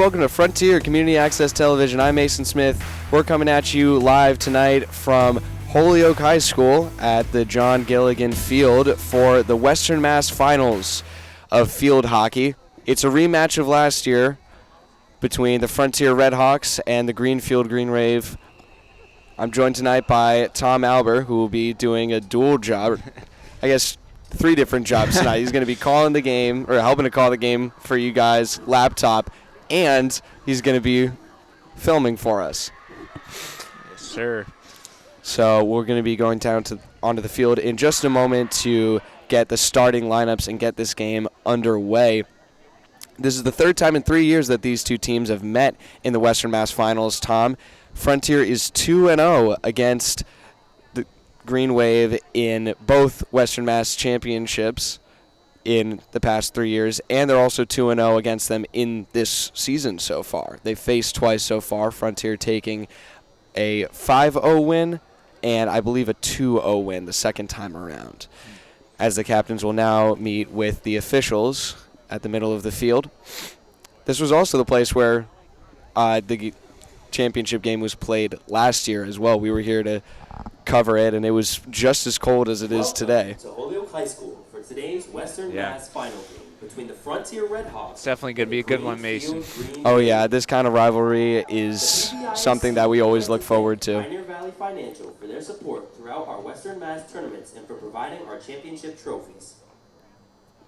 welcome to Frontier Community Access Television. I'm Mason Smith. We're coming at you live tonight from Holyoke High School at the John Gilligan Field for the Western Mass Finals of field hockey. It's a rematch of last year between the Frontier Redhawks and the Greenfield Green Wave. I'm joined tonight by Tom Albert, who will be doing a dual job. I guess 3 different jobs tonight. He's going to be calling the game, or helping to call the game for you guys, laptop, and he's going to be filming for us. Yes, sir. So we're going to be going down onto the field in just a moment to get the starting lineups and get this game underway. This is the 3rd time in 3 years that these two teams have met in the Western Mass Finals, Tom. Frontier is 2-0 against the Green Wave in both Western Mass championships in the past 3 years, and they're also 2-0 against them in this season so far. They've faced twice so far, Frontier taking a 5-0 win and I believe a 2-0 win the second time around. As the captains will now meet with the officials at the middle of the field. This was also the place where the championship game was played last year as well. We were here to cover it, and it was just as cold as it is today. To Holyoke High School for today's Western Mass final game between the Frontier Redhawks. It's definitely going to be a good one, Mason. Oh yeah, this kind of rivalry is something that we always look forward to. Pioneer Valley Financial for their support throughout our Western Mass tournaments and for providing our championship trophies.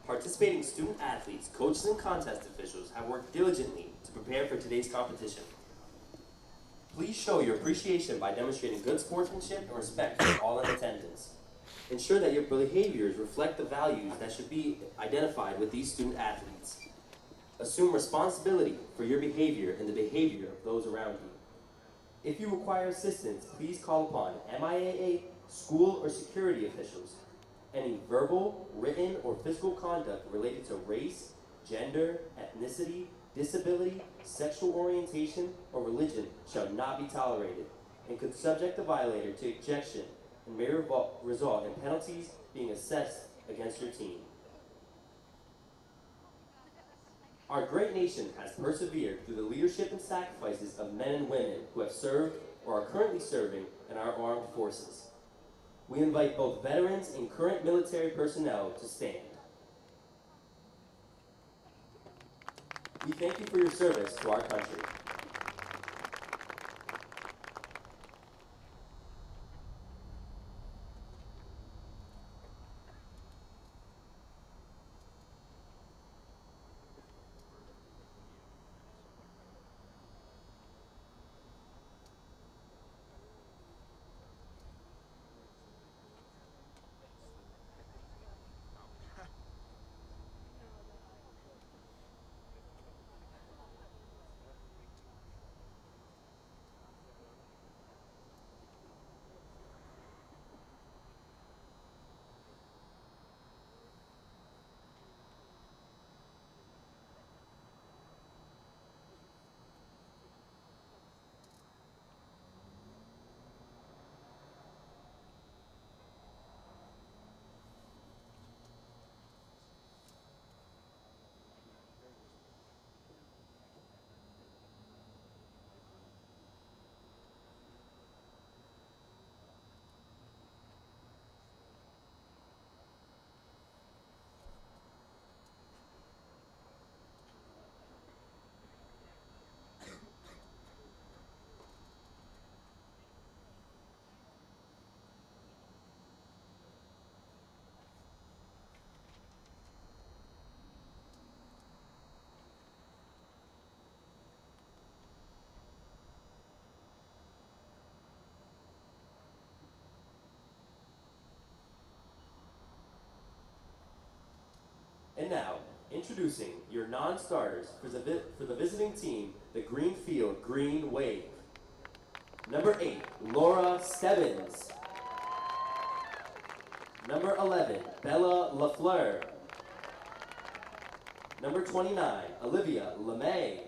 Participating student athletes, coaches, and contest officials have worked diligently to prepare for today's competition. Please show your appreciation by demonstrating good sportsmanship and respect for all in attendance. Ensure that your behaviors reflect the values that should be identified with these student athletes. Assume responsibility for your behavior and the behavior of those around you. If you require assistance, please call upon MIAA, school, or security officials. Any verbal, written, or physical conduct related to race, gender, ethnicity, disability, sexual orientation, or religion shall not be tolerated and could subject the violator to ejection and may result in penalties being assessed against your team. Our great nation has persevered through the leadership and sacrifices of men and women who have served or are currently serving in our armed forces. We invite both veterans and current military personnel to stand. We thank you for your service to our country. And now, introducing your non-starters for the visiting team, the Greenfield Green Wave. Number 8, Laura Stebbins. Number 11, Bella LaFleur. Number 29, Olivia LeMay.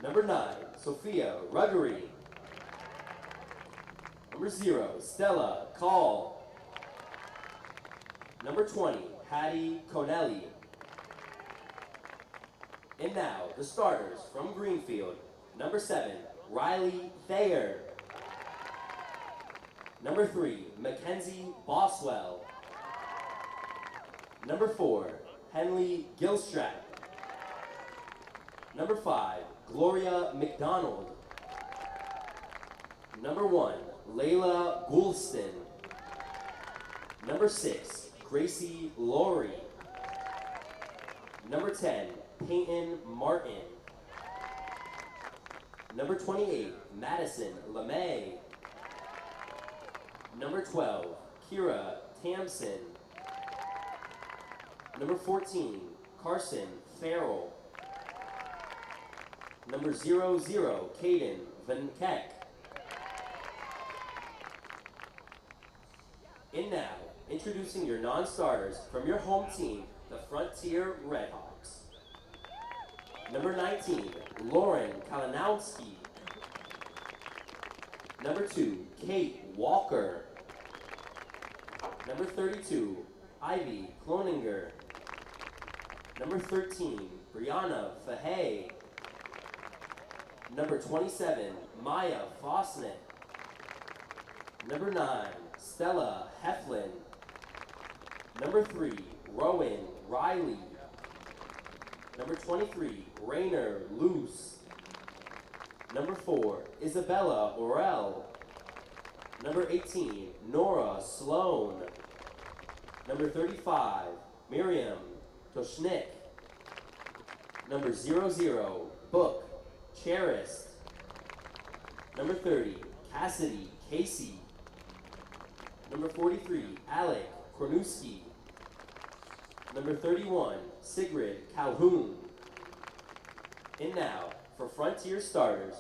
Number 9, Sophia Ruggery. Number 0, Stella Call. Number 20, Hattie Conelli. And And now, the starters from Greenfield. Number 7, Riley Thayer. Number 3, Mackenzie Boswell. Number 4, Henley Gilstrap. Number 5, Gloria McDonald. Number 1, Layla Goulston. Number 6, Gracie Laurie. Number 10, Peyton Martin. Number 28, Madison LeMay. Number 12, Kira Tamson. Number 14, Carson Farrell. Number 00, Caden Van Keck. And now, introducing your non-starters from your home team, the Frontier Redhawks. Number 19, Lauren Kalinowski. Number 2, Kate Walker. Number 32, Ivy Cloninger. Number 13, Brianna Fahey. Number 27, Maya Fosnett. Number 9, Stella Heflin. Number 3, Rowan Riley. Number 23, Rainer Luce. Number 4, Isabella Orell. Number 18, Nora Sloan. Number 35, Miriam Toshnik. Number 00, Book Charist. Number 30, Cassidy Casey. Number 43, Alec Kornewski. Number 31, Sigrid Calhoun. And now, for Frontier starters,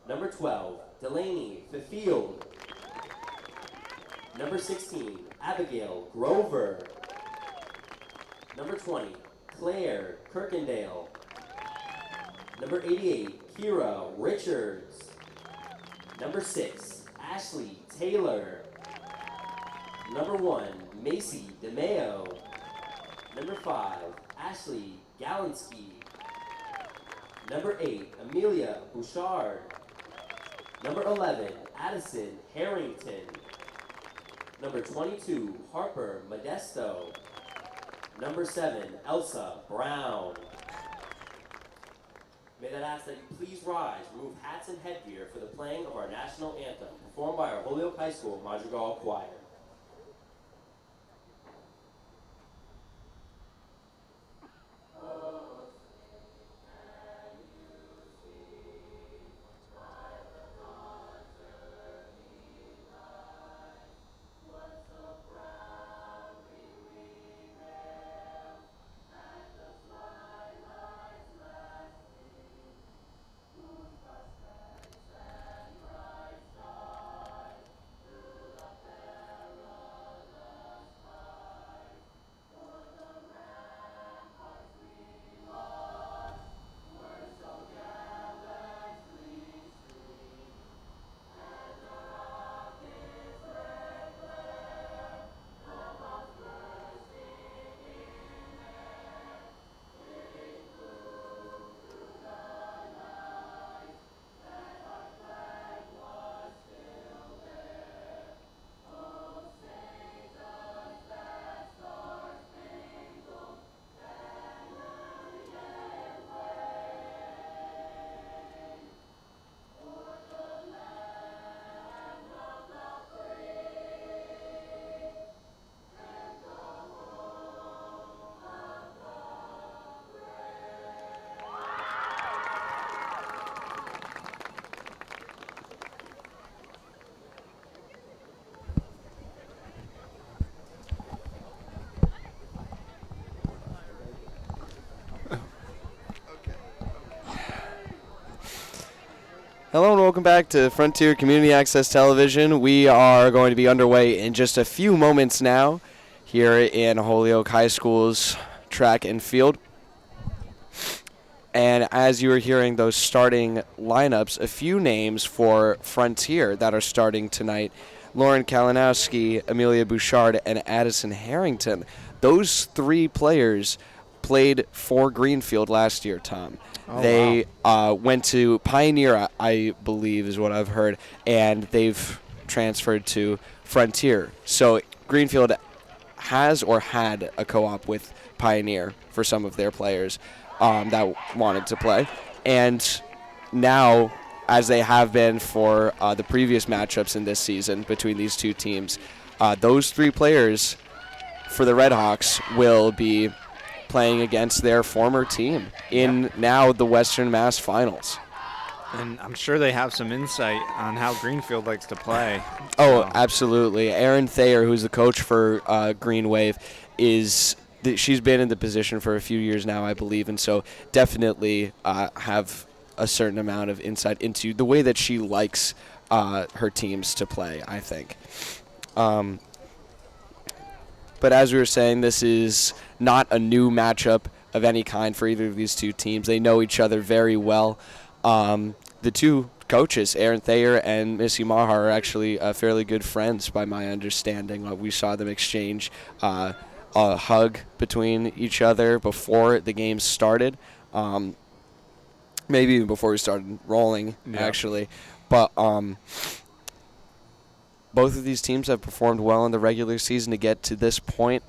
number 12, Delaney Fifield. Number 16, Abigail Grover. Number 20, Claire Kirkendale. Number 88, Kira Richards. Number 6, Ashley Taylor. Number 1, Macy DeMeo. Number 5, Ashley Galinsky. Number 8, Amelia Bouchard. Number 11, Addison Harrington. Number 22, Harper Modesto. Number 7, Elsa Brown. May I ask that you please rise, remove hats and headgear for the playing of our national anthem, performed by our Holyoke High School Madrigal Choir. Hello and welcome back to Frontier Community Access Television. We are going to be underway in just a few moments now here in Holyoke High School's track and field. And as you were hearing those starting lineups, a few names for Frontier that are starting tonight. Lauren Kalinowski, Amelia Bouchard, and Addison Harrington. Those three players played for Greenfield last year, Tom. Oh, They went to Pioneer, I believe is what I've heard, and they've transferred to Frontier. So Greenfield has or had a co-op with Pioneer for some of their players that wanted to play. And now, as they have been for the previous matchups in this season between these two teams, those 3 players for the Redhawks will be playing against their former team in now the Western Mass Finals. And I'm sure they have some insight on how Greenfield likes to play. Oh, So, absolutely. Erin Thayer, who's the coach for Green Wave, she's been in the position for a few years now, I believe, and so definitely have a certain amount of insight into the way that she likes her teams to play, I think. But as we were saying, this is not a new matchup of any kind for either of these two teams. They know each other very well. The two coaches, Erin Thayer and Missy Maher, are actually fairly good friends by my understanding. We saw them exchange a hug between each other before the game started. Maybe even before we started rolling, actually. But both of these teams have performed well in the regular season to get to this point.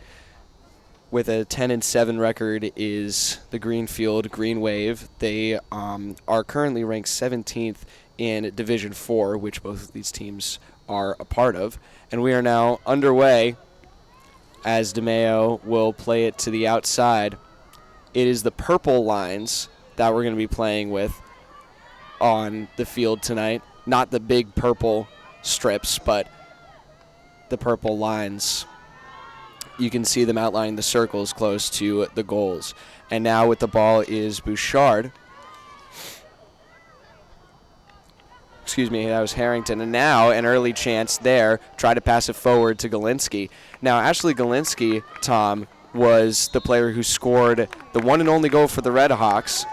With a 10-7 record is the Greenfield Green Wave. They are currently ranked 17th in Division 4, which both of these teams are a part of. And we are now underway as DeMeo will play it to the outside. It is the purple lines that we're going to be playing with on the field tonight. Not the big purple strips, but the purple lines. You can see them outlining the circles close to the goals. And now with the ball is Bouchard. Excuse me, that was Harrington. And now an early chance there. Try to pass it forward to Galinsky. Now Ashley Galinsky, Tom, was the player who scored the one and only goal for the Redhawks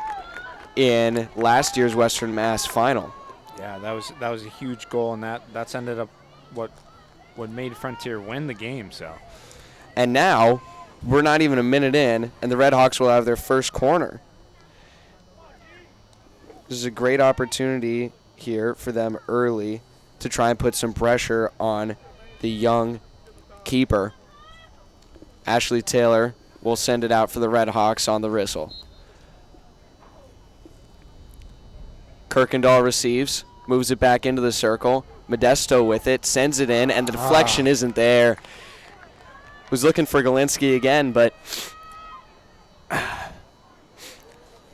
in last year's Western Mass final. Yeah, that was a huge goal, and that's ended up what made Frontier win the game. So. And now we're not even a minute in, and the Redhawks will have their first corner. This is a great opportunity here for them early to try and put some pressure on the young keeper. Ashley Taylor will send it out for the Redhawks on the whistle. Kirkendall receives, moves it back into the circle. Modesto with it, sends it in, and the deflection isn't there. Was looking for Galinsky again, but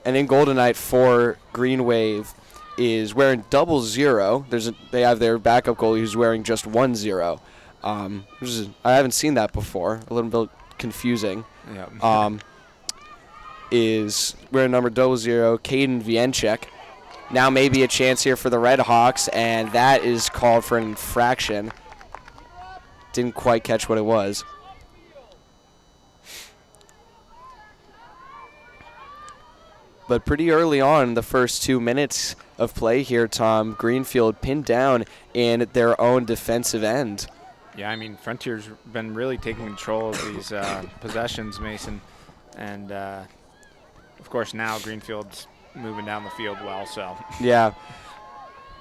and in goal tonight for Green Wave is wearing 00. They have their backup goalie who's wearing just 10. I haven't seen that before. A little bit confusing. Yeah. Is wearing number 00, Caden Vienchek. Now maybe a chance here for the Redhawks, and that is called for an infraction. Didn't quite catch what it was. But pretty early on, the first 2 minutes of play here, Tom, Greenfield pinned down in their own defensive end. Yeah, I mean, Frontier's been really taking control of these possessions, Mason. And, of course, now Greenfield's moving down the field well. So. Yeah.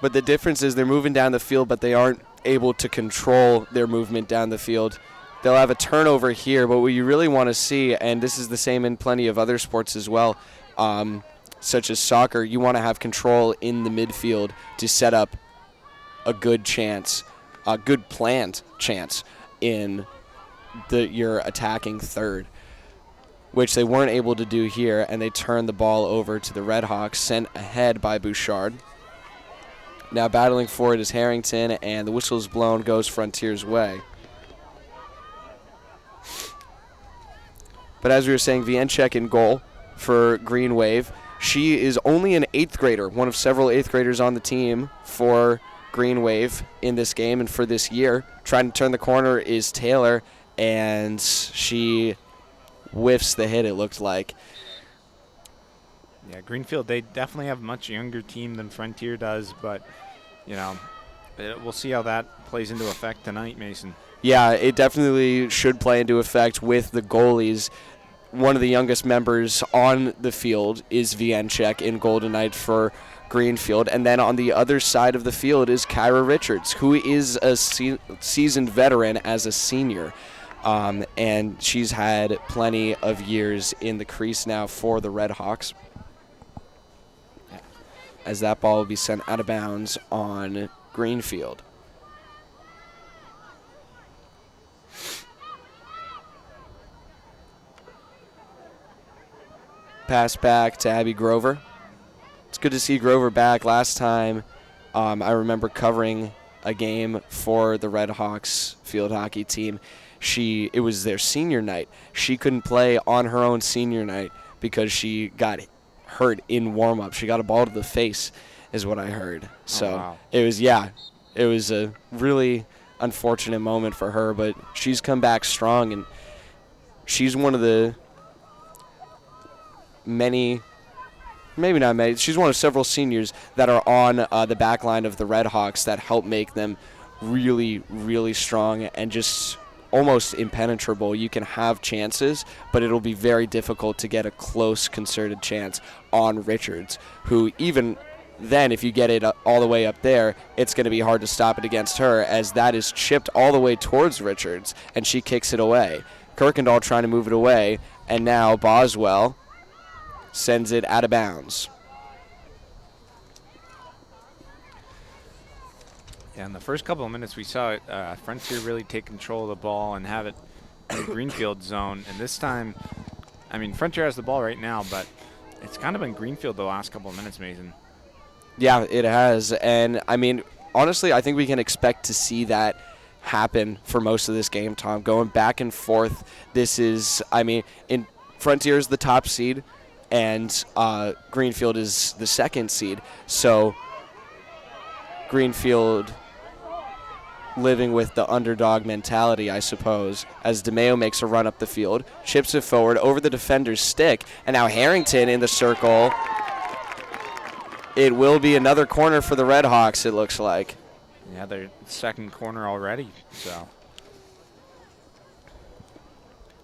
But the difference is they're moving down the field, but they aren't able to control their movement down the field. They'll have a turnover here, but what you really want to see, and this is the same in plenty of other sports as well, such as soccer, you want to have control in the midfield to set up a good chance, a good planned chance in your attacking third, which they weren't able to do here, and they turned the ball over to the Redhawks, sent ahead by Bouchard. Now battling for it is Harrington, and the whistle is blown, goes Frontier's way. But as we were saying, Vienchek in goal for Green Wave. She is only an 8th grader, one of several 8th graders on the team for Green Wave in this game and for this year. Trying to turn the corner is Taylor, and she whiffs the hit, it looked like. Yeah, Greenfield, they definitely have a much younger team than Frontier does, but, we'll see how that plays into effect tonight, Mason. Yeah, it definitely should play into effect with the goalies one of the youngest members on the field is Vienchek in Golden Knight for Greenfield. And then on the other side of the field is Kyra Richards, who is a seasoned veteran as a senior. And she's had plenty of years in the crease now for the Red Hawks. As that ball will be sent out of bounds on Greenfield. Pass back to Abby Grover. It's good to see Grover back. Last time I remember covering a game for the Red Hawks field hockey team. It was their senior night. She couldn't play on her own senior night because she got hurt in warm-up. She got a ball to the face is what I heard. So wow. it was a really unfortunate moment for her, but she's come back strong, and she's one of the maybe not many, she's one of several seniors that are on the back line of the Red Hawks that help make them really, really strong and just almost impenetrable. You can have chances, but it'll be very difficult to get a close, concerted chance on Richards, who even then, if you get it all the way up there, it's going to be hard to stop it against her, as that is chipped all the way towards Richards, and she kicks it away. Kirkendall trying to move it away, and now Boswell sends it out of bounds. Yeah, in the first couple of minutes we saw it, Frontier really take control of the ball and have it in the Greenfield zone. And this time, I mean, Frontier has the ball right now, but it's kind of been Greenfield the last couple of minutes, Mason. Yeah, it has. And, I mean, honestly, I think we can expect to see that happen for most of this game, Tom. Going back and forth, this is, I mean, Frontier is the top seed, and Greenfield is the second seed. So Greenfield living with the underdog mentality, I suppose, as DeMeo makes a run up the field, chips it forward over the defender's stick, and now Harrington in the circle. It will be another corner for the Red Hawks, it looks like. Yeah, their second corner already. So.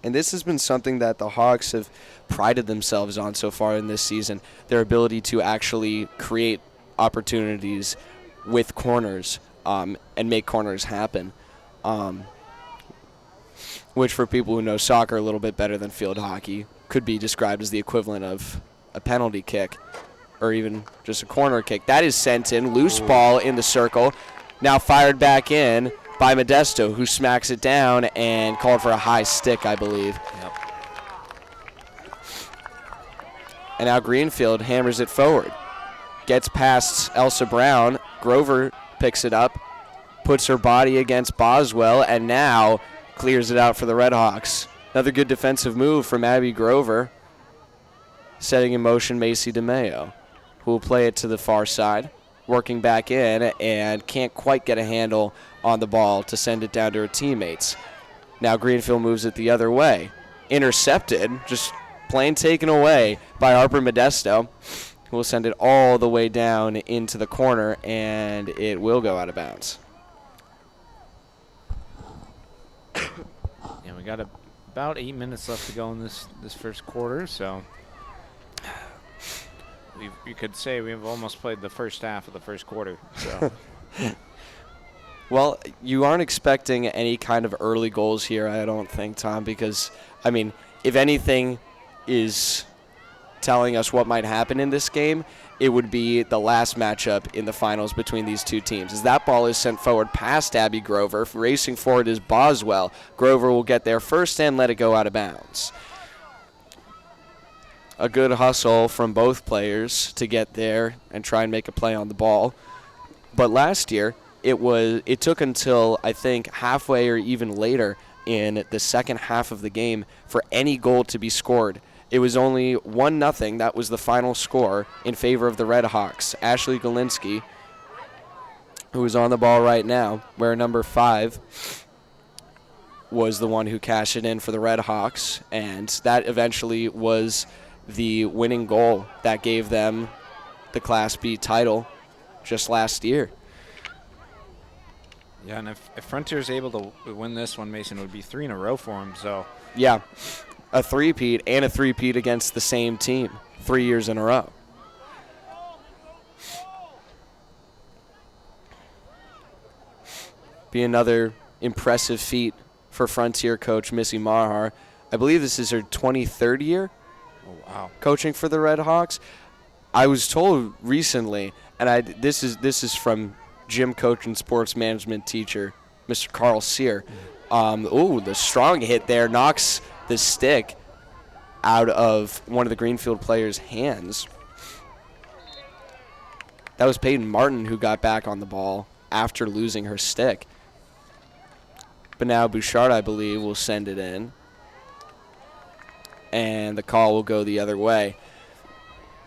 And this has been something that the Hawks have prided themselves on so far in this season, their ability to actually create opportunities with corners and make corners happen, which for people who know soccer a little bit better than field hockey could be described as the equivalent of a penalty kick or even just a corner kick. That is sent in, loose ball in the circle, now fired back in by Modesto, who smacks it down and called for a high stick, I believe. Yep. And now Greenfield hammers it forward. Gets past Elsa Brown. Grover picks it up, puts her body against Boswell, and now clears it out for the Red Hawks. Another good defensive move from Abby Grover, setting in motion Macy DeMeo, who will play it to the far side, working back in, and can't quite get a handle on the ball to send it down to her teammates. Now Greenfield moves it the other way. Intercepted, just plain taken away by Harper Modesto, who will send it all the way down into the corner, and it will go out of bounds. Yeah, we got about 8 minutes left to go in this first quarter, so you could say we've almost played the first half of the first quarter. So. Well, you aren't expecting any kind of early goals here, I don't think, Tom, because, I mean, if anything is telling us what might happen in this game, it would be the last matchup in the finals between these two teams. As that ball is sent forward past Abby Grover, racing forward is Boswell. Grover will get there first and let it go out of bounds. A good hustle from both players to get there and try and make a play on the ball. But last year, it took until, I think, halfway or even later in the second half of the game for any goal to be scored. It was only 1-0. That was the final score in favor of the Red Hawks. Ashley Galinsky, who is on the ball right now, where number 5 was the one who cashed it in for the Red Hawks, and that eventually was the winning goal that gave them the Class B title just last year. Yeah, and if Frontier's able to win this one, Mason, it would be 3 in a row for him. So yeah, a three-peat and a three-peat against the same team 3 years in a row. Be another impressive feat for Frontier coach Missy Maher. I believe this is her 23rd year coaching for the Red Hawks. I was told recently, and this is from gym coach and sports management teacher, Mr. Carl Sear. The strong hit there knocks the stick out of one of the Greenfield players' hands. That was Peyton Martin who got back on the ball after losing her stick. But now Bouchard, I believe, will send it in. And the call will go the other way.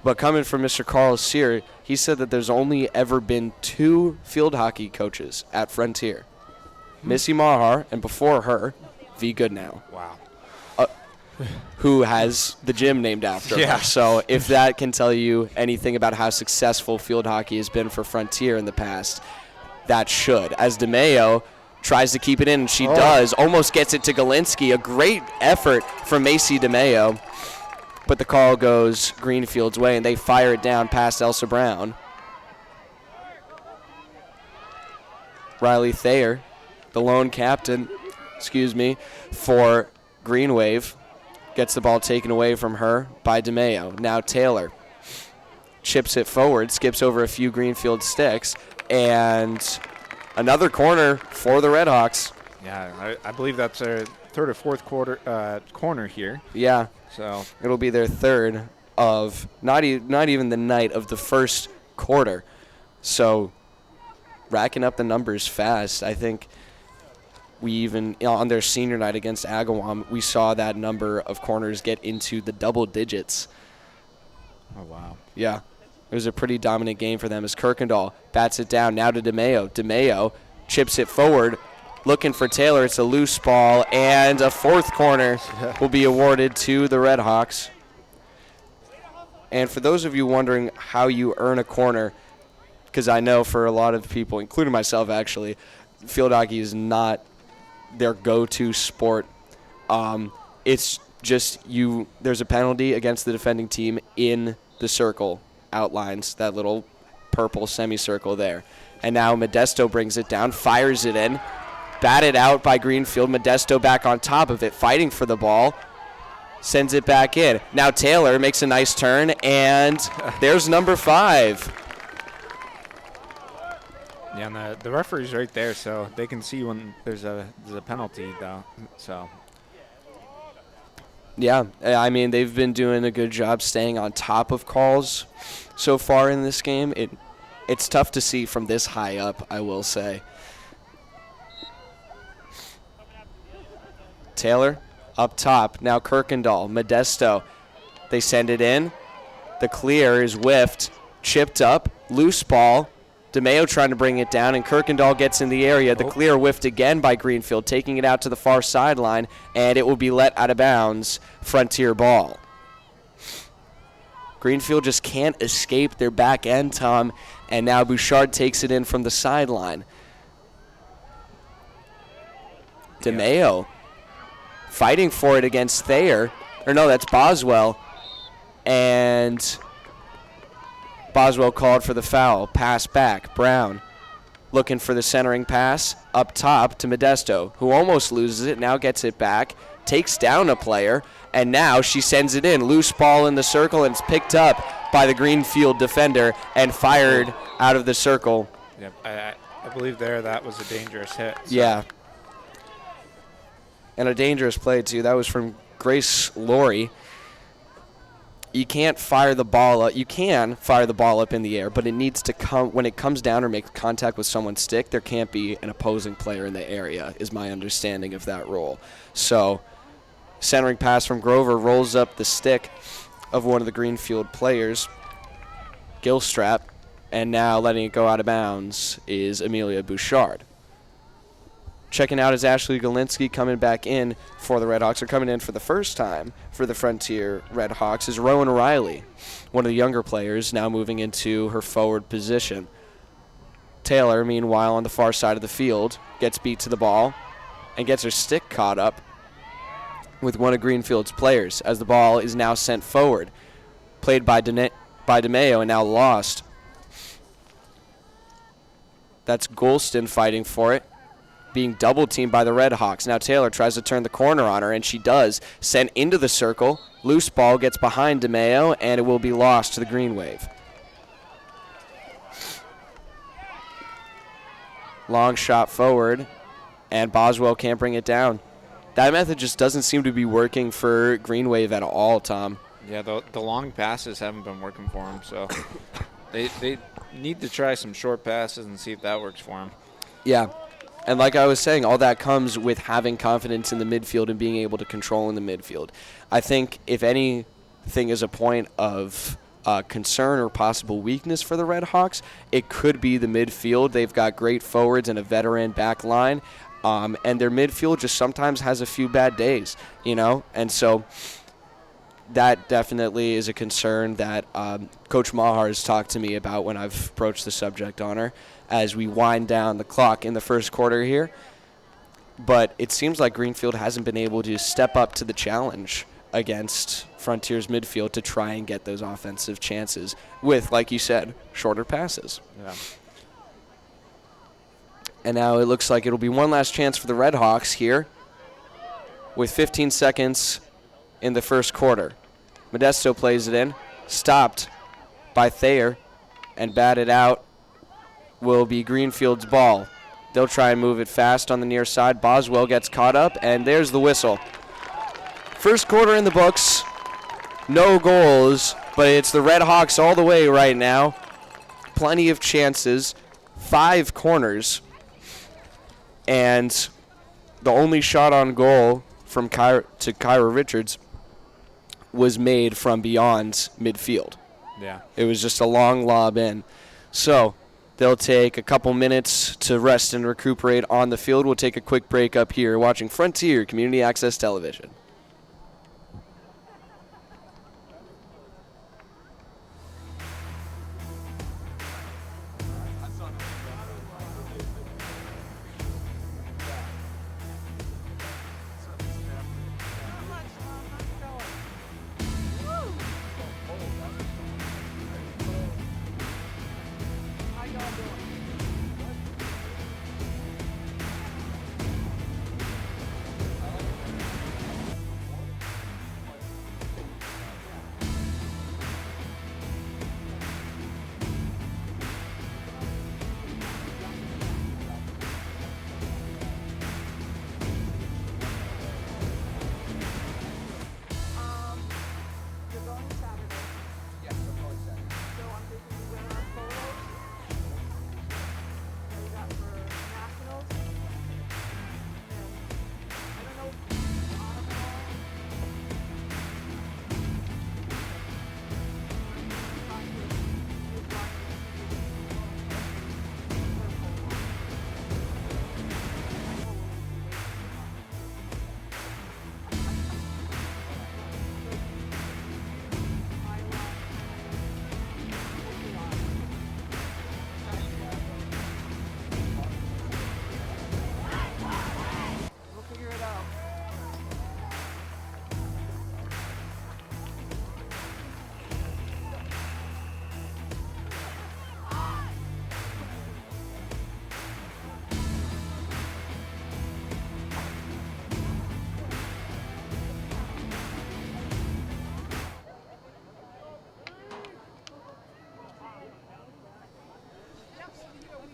But coming from Mr. Carl Sear, he said that there's only ever been 2 field hockey coaches at Frontier. Missy Maher, and before her, V. Goodnow. Wow. Who has the gym named after her. So if that can tell you anything about how successful field hockey has been for Frontier in the past, that should. As DeMayo tries to keep it in, and she does, almost gets it to Galinsky. A great effort from Macy DeMayo. But the call goes Greenfield's way, and they fire it down past Elsa Brown. Riley Thayer, the lone captain, for Green Wave, gets the ball taken away from her by DeMayo. Now Taylor chips it forward, skips over a few Greenfield sticks, and another corner for the Red Hawks. Yeah, I believe that's their third or fourth corner here. Yeah. So it'll be their third of not even the night of the first quarter. So racking up the numbers fast. I think we even, on their senior night against Agawam, we saw that number of corners get into the double digits. Oh, wow. Yeah. It was a pretty dominant game for them as Kirkendall bats it down now to DeMayo. DeMayo chips it forward, looking for Taylor. It's a loose ball, and a fourth corner will be awarded to the Red Hawks. And for those of you wondering how you earn a corner, because I know for a lot of people, including myself actually, field hockey is not their go-to sport. It's just there's a penalty against the defending team in the circle, outlines that little purple semicircle there. And now Modesto brings it down, fires it in, batted out by Greenfield. Modesto back on top of it, fighting for the ball, sends it back in. Now Taylor makes a nice turn, and there's number 5. Yeah, and the referee's right there, so they can see when there's a penalty, though. So. Yeah, I mean, they've been doing a good job staying on top of calls so far in this game. It's tough to see from this high up, I will say. Taylor up top. Now Kirkendall, Modesto. They send it in. The clear is whiffed, chipped up, loose ball. DeMayo trying to bring it down, and Kirkendall gets in the area. The clear whiffed again by Greenfield, taking it out to the far sideline, and it will be let out of bounds. Frontier ball. Greenfield just can't escape their back end, Tom, and now Bouchard takes it in from the sideline. DeMayo fighting for it against Thayer. Or no, that's Boswell. And Boswell called for the foul. Pass back. Brown looking for the centering pass up top to Modesto, who almost loses it, now gets it back, takes down a player, and now she sends it in. Loose ball in the circle, and it's picked up by the Greenfield defender and fired out of the circle. Yep, I believe that was a dangerous hit. So. Yeah. And a dangerous play, too. That was from Grace Laurie. You can't fire the ball up. You can fire the ball up in the air, but it needs to come when it comes down or makes contact with someone's stick. There can't be an opposing player in the area, is my understanding of that rule. So, centering pass from Grover rolls up the stick of one of the Greenfield players, Gilstrap, and now letting it go out of bounds is Amelia Bouchard. Checking out is Ashley Galinsky coming back in for the Red Hawks, or coming in for the first time for the Frontier Red Hawks, is Rowan Riley, one of the younger players, now moving into her forward position. Taylor, meanwhile, on the far side of the field, gets beat to the ball and gets her stick caught up. with one of Greenfield's players as the ball is now sent forward. Played by DeMayo and now lost. That's Golston fighting for it, being double-teamed by the Red Hawks. Now Taylor tries to turn the corner on her, and she does. Sent into the circle. Loose ball gets behind DeMayo, and it will be lost to the Green Wave. Long shot forward, and Boswell can't bring it down. That method just doesn't seem to be working for Green Wave at all, Tom. Yeah, the long passes haven't been working for them, so they need to try some short passes and see if that works for them. Yeah, and like I was saying, all that comes with having confidence in the midfield and being able to control in the midfield. I think if anything is a point of concern or possible weakness for the Red Hawks, it could be the midfield. They've got great forwards and a veteran back line, and their midfield just sometimes has a few bad days, and so that definitely is a concern that Coach Maher has talked to me about when I've broached the subject on her as we wind down the clock in the first quarter here. But it seems like Greenfield hasn't been able to step up to the challenge against Frontier's midfield to try and get those offensive chances with, like you said, shorter passes. Yeah. And now it looks like it'll be one last chance for the Red Hawks here with 15 seconds in the first quarter. Modesto plays it in, stopped by Thayer, and batted out will be Greenfield's ball. They'll try and move it fast on the near side. Boswell gets caught up, and there's the whistle. First quarter in the books, no goals, but it's the Red Hawks all the way right now. Plenty of chances, 5 corners, and the only shot on goal from Kyra Richards was made from beyond midfield. Yeah. It was just a long lob in. So they'll take a couple minutes to rest and recuperate on the field. We'll take a quick break up here watching Frontier Community Access Television.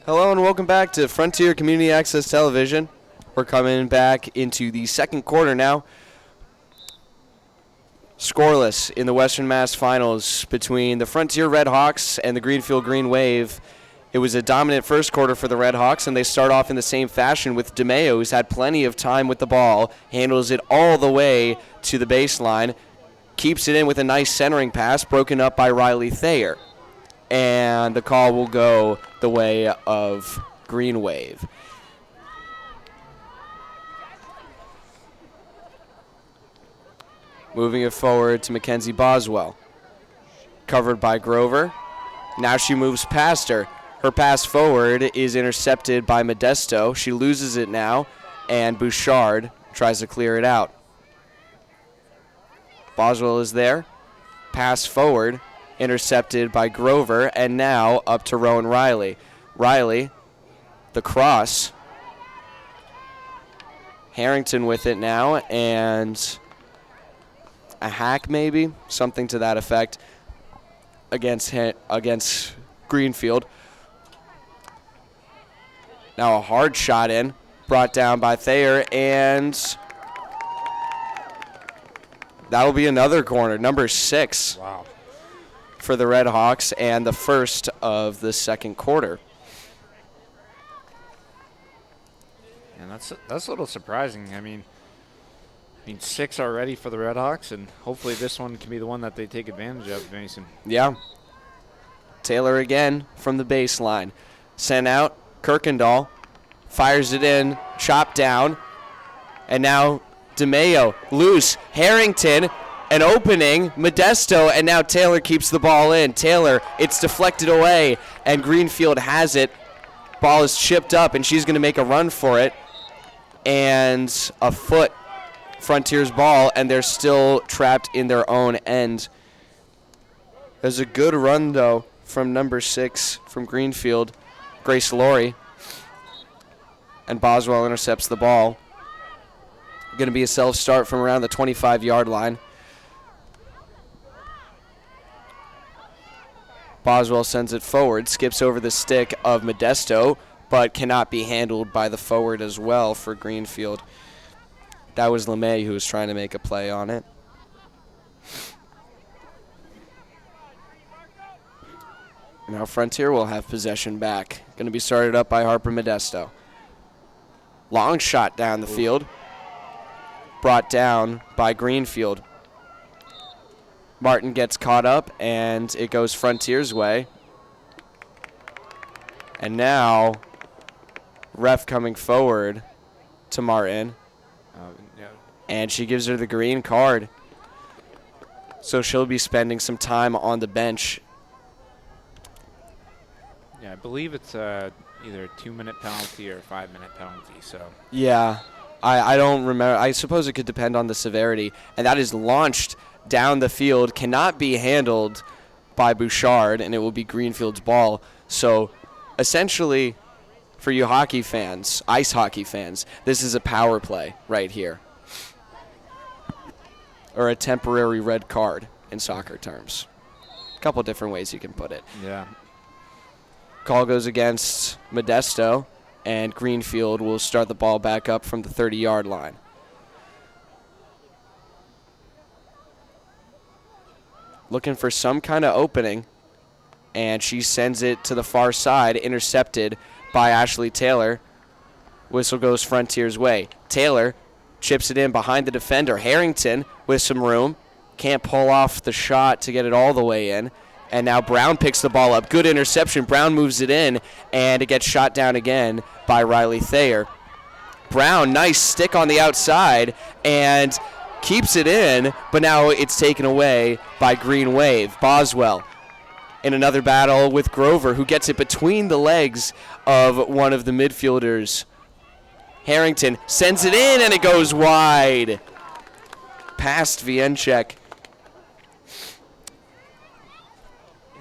Hello and welcome back to Frontier Community Access Television. We're coming back into the second quarter now. Scoreless in the Western Mass Finals between the Frontier Red Hawks and the Greenfield Green Wave. It was a dominant first quarter for the Red Hawks, and they start off in the same fashion with DeMayo, who's had plenty of time with the ball, handles it all the way to the baseline, keeps it in with a nice centering pass, broken up by Riley Thayer. And the call will go the way of Green Wave. Moving it forward to Mackenzie Boswell. Covered by Grover. Now she moves past her. Her pass forward is intercepted by Modesto. She loses it now, and Bouchard tries to clear it out. Boswell is there. Pass forward, intercepted by Grover, and now up to Rowan Riley. Riley, the cross. Harrington with it now, and a hack maybe, something to that effect against Greenfield. Now a hard shot in, brought down by Thayer, and that'll be another corner, number 6. Wow. For the Red Hawks, and the first of the second quarter. And that's a little surprising. I mean 6 already for the Red Hawks, and hopefully this one can be the one that they take advantage of, Mason. Yeah. Taylor again from the baseline. Sent out. Kirkendall fires it in. Chopped down. And now DeMayo loose. Harrington, an opening. Modesto, and now Taylor keeps the ball in. Taylor, it's deflected away, and Greenfield has it. Ball is chipped up, and she's going to make a run for it. And a foot. Frontier's ball, and they're still trapped in their own end. There's a good run, though, from number 6 from Greenfield, Grace Laurie. And Boswell intercepts the ball. Going to be a self-start from around the 25-yard line. Boswell sends it forward, skips over the stick of Modesto, but cannot be handled by the forward as well for Greenfield. That was LeMay who was trying to make a play on it. Now Frontier will have possession back. Going to be started up by Harper Modesto. Long shot down the field. Brought down by Greenfield. Martin gets caught up, and it goes Frontier's way. And now, ref coming forward to Martin. Yeah. And she gives her the green card. So she'll be spending some time on the bench. Yeah, I believe it's either a 2-minute penalty or a 5-minute penalty. So Yeah, I don't remember. I suppose it could depend on the severity. And that is launched down the field, cannot be handled by Bouchard, and it will be Greenfield's ball. So essentially, for you hockey fans, ice hockey fans, this is a power play right here. Or a temporary red card in soccer terms. A couple different ways you can put it. yeah, Call goes against Modesto, and Greenfield will start the ball back up from the 30-yard line. Looking for some kind of opening, and she sends it to the far side, intercepted by Ashley Taylor. Whistle goes Frontier's way. Taylor chips it in behind the defender. Harrington with some room. Can't pull off the shot to get it all the way in. And now Brown picks the ball up. Good interception. Brown moves it in, and it gets shot down again by Riley Thayer. Brown, nice stick on the outside, and keeps it in, but now it's taken away by Green Wave. Boswell in another battle with Grover, who gets it between the legs of one of the midfielders. Harrington sends it in, and it goes wide. Past Vienchek.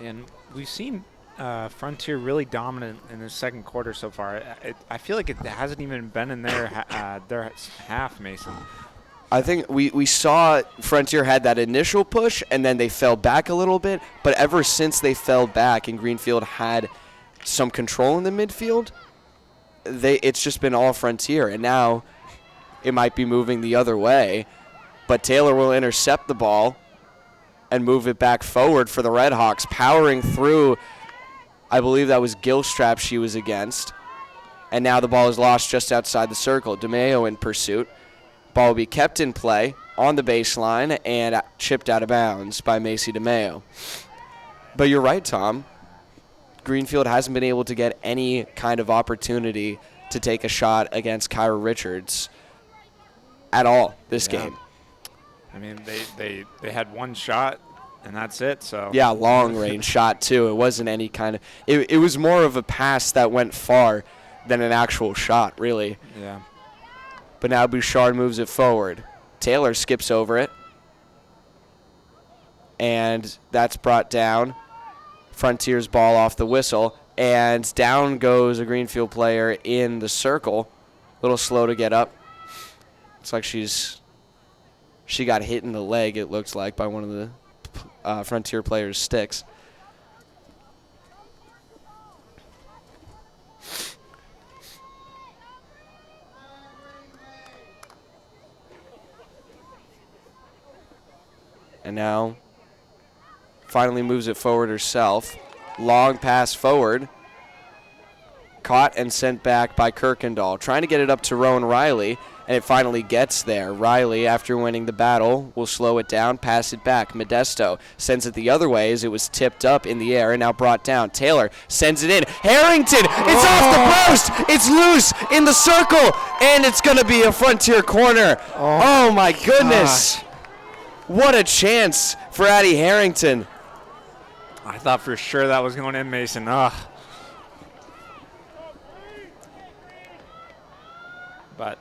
and we've seen Frontier really dominant in the second quarter so far. I feel like it hasn't even been in their half, Mason. I think we saw Frontier had that initial push, and then they fell back a little bit. But ever since they fell back and Greenfield had some control in the midfield, it's just been all Frontier. And now it might be moving the other way. But Taylor will intercept the ball and move it back forward for the Red Hawks, powering through. I believe that was Gilstrap she was against. And now the ball is lost just outside the circle. DeMayo in pursuit. Ball will be kept in play on the baseline and chipped out of bounds by Macy DeMayo. But you're right, Tom. Greenfield hasn't been able to get any kind of opportunity to take a shot against Kyra Richards at all this game. I mean, they had one shot, and that's it. So yeah, long-range shot, too. It wasn't any kind of – it was more of a pass that went far than an actual shot, really. Yeah. But now Bouchard moves it forward. Taylor skips over it. and that's brought down. Frontier's ball off the whistle, and down goes a Greenfield player in the circle. A little slow to get up. Looks like she got hit in the leg, it looks like, by one of the Frontier players' sticks. And now finally moves it forward herself. Long pass forward. Caught and sent back by Kirkendall. Trying to get it up to Rowan Riley, and it finally gets there. Riley, after winning the battle, will slow it down, pass it back. Modesto sends it the other way as it was tipped up in the air and now brought down. Taylor sends it in. Harrington, it's off the post. It's loose in the circle, and it's going to be a Frontier corner. Oh my goodness. Gosh. What a chance for Addie Harrington. I thought for sure that was going in, Mason. Ugh. But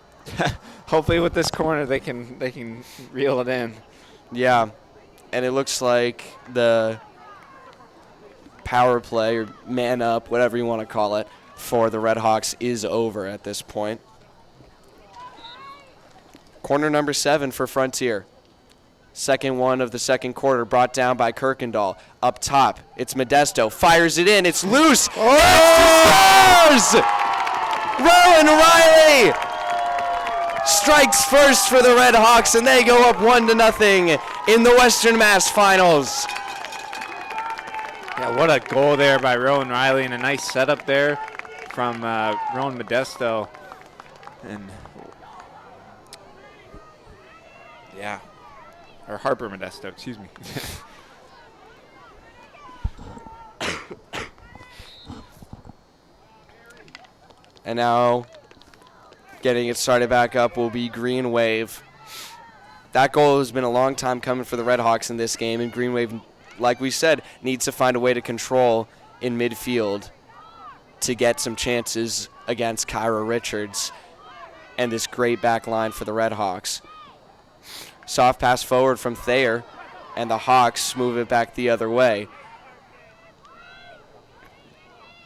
hopefully with this corner they can reel it in. Yeah, and it looks like the power play or man up, whatever you want to call it, for the Redhawks is over at this point. Corner number 7 for Frontier. Second one of the second quarter, brought down by Kirkendall. Up top, it's Modesto. Fires it in. It's loose. Scores! Rowan Riley strikes first for the Redhawks, and they go up 1-0 in the Western Mass Finals. Yeah, what a goal there by Rowan Riley, and a nice setup there from Rowan Modesto. And yeah. Or Harper Modesto, excuse me. And now getting it started back up will be Green Wave. That goal has been a long time coming for the Redhawks in this game, and Green Wave, like we said, needs to find a way to control in midfield to get some chances against Kyra Richards and this great back line for the Redhawks. Soft pass forward from Thayer, and the Hawks move it back the other way.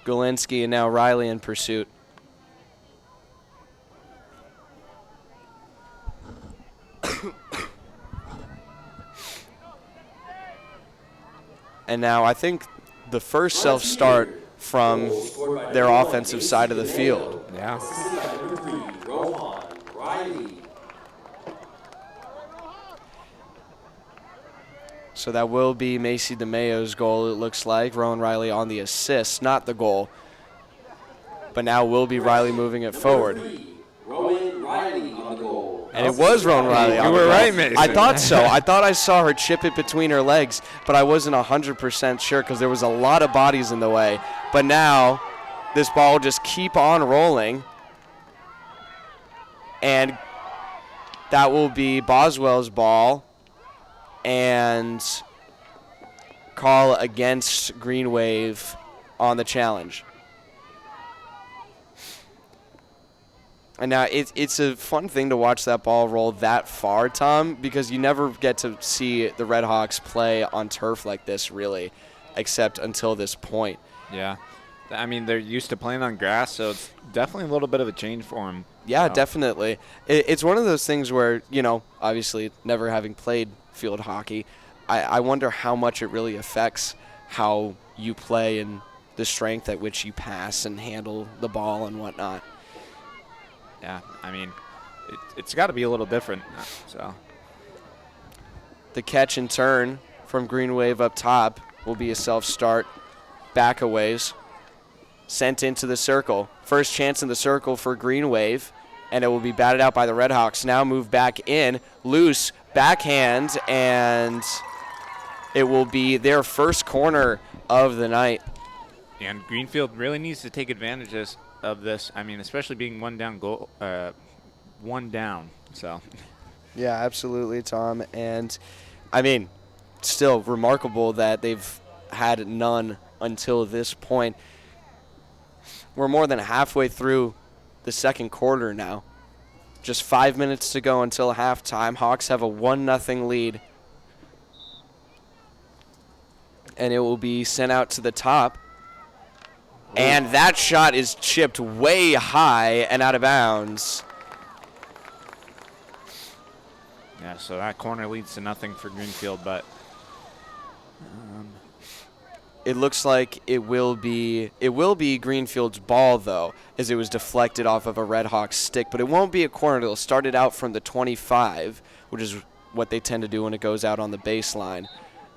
Golinsky and now Riley in pursuit. And now I think the first self-start from their offensive side of the field. Yeah. So that will be Macy DeMayo's goal, it looks like. Rowan Riley on the assist, not the goal. But now will be Riley moving it forward. Rowan Riley on the goal. And it was Rowan Riley on the goal. You were right, Mason. I thought so. I thought I saw her chip it between her legs, but I wasn't 100% sure because there was a lot of bodies in the way. But now this ball will just keep on rolling. And that will be Boswell's ball. And call against Green Wave on the challenge. And now it's a fun thing to watch that ball roll that far, Tom, because you never get to see the Redhawks play on turf like this, really, except until this point. Yeah. I mean, they're used to playing on grass, so it's definitely a little bit of a change for them. Yeah, definitely. It's one of those things where, you know, obviously never having played field hockey, I wonder how much it really affects how you play and the strength at which you pass and handle the ball and whatnot. Yeah, I mean, it's got to be a little different. So the catch and turn from Green Wave up top will be a self-start back a ways. Sent into the circle. First chance in the circle for Green Wave, and it will be batted out by the Redhawks. Now move back in, loose, backhand, and it will be their first corner of the night. And Greenfield really needs to take advantage of this. I mean, especially being one down. So. Yeah, absolutely, Tom. And, I mean, still remarkable that they've had none until this point. We're more than halfway through the second quarter now. Just 5 minutes to go until halftime. Hawks have a 1-0 lead. And it will be sent out to the top. And that shot is chipped way high and out of bounds. Yeah, so that corner leads to nothing for Greenfield, but it looks like it will be Greenfield's ball, though, as it was deflected off of a Red Hawks stick. But it won't be a corner. It'll start it out from the 25, which is what they tend to do when it goes out on the baseline.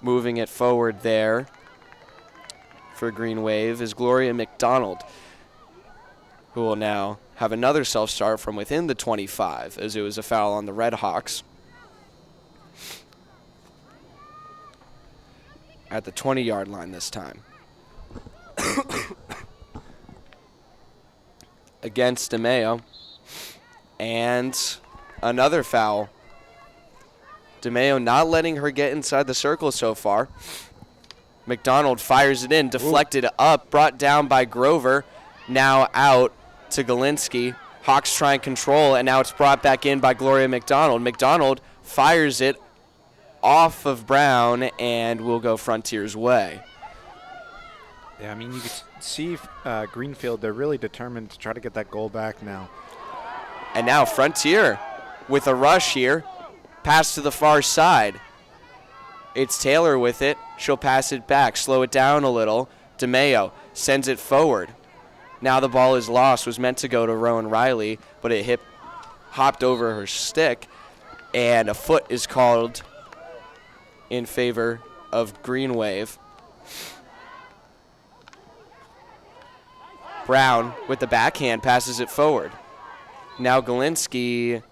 Moving it forward there for Green Wave is Gloria McDonald, who will now have another self-start from within the 25, as it was a foul on the Red Hawks. At the 20-yard line this time. Against DeMeo. And another foul. DeMeo not letting her get inside the circle so far. McDonald fires it in, deflected up, brought down by Grover. Now out to Galinsky. Hawks try and control, and now it's brought back in by Gloria McDonald. McDonald fires it off of Brown and will go Frontier's way. yeah, I mean, you can see Greenfield, they're really determined to try to get that goal back now. And now Frontier with a rush here. Pass to the far side. It's Taylor with it. She'll pass it back, slow it down a little. DeMeo sends it forward. Now the ball is lost. Was meant to go to Rowan Riley, but it hopped over her stick, and a foot is called in favor of Green Wave. Brown with the backhand passes it forward. Now Galinsky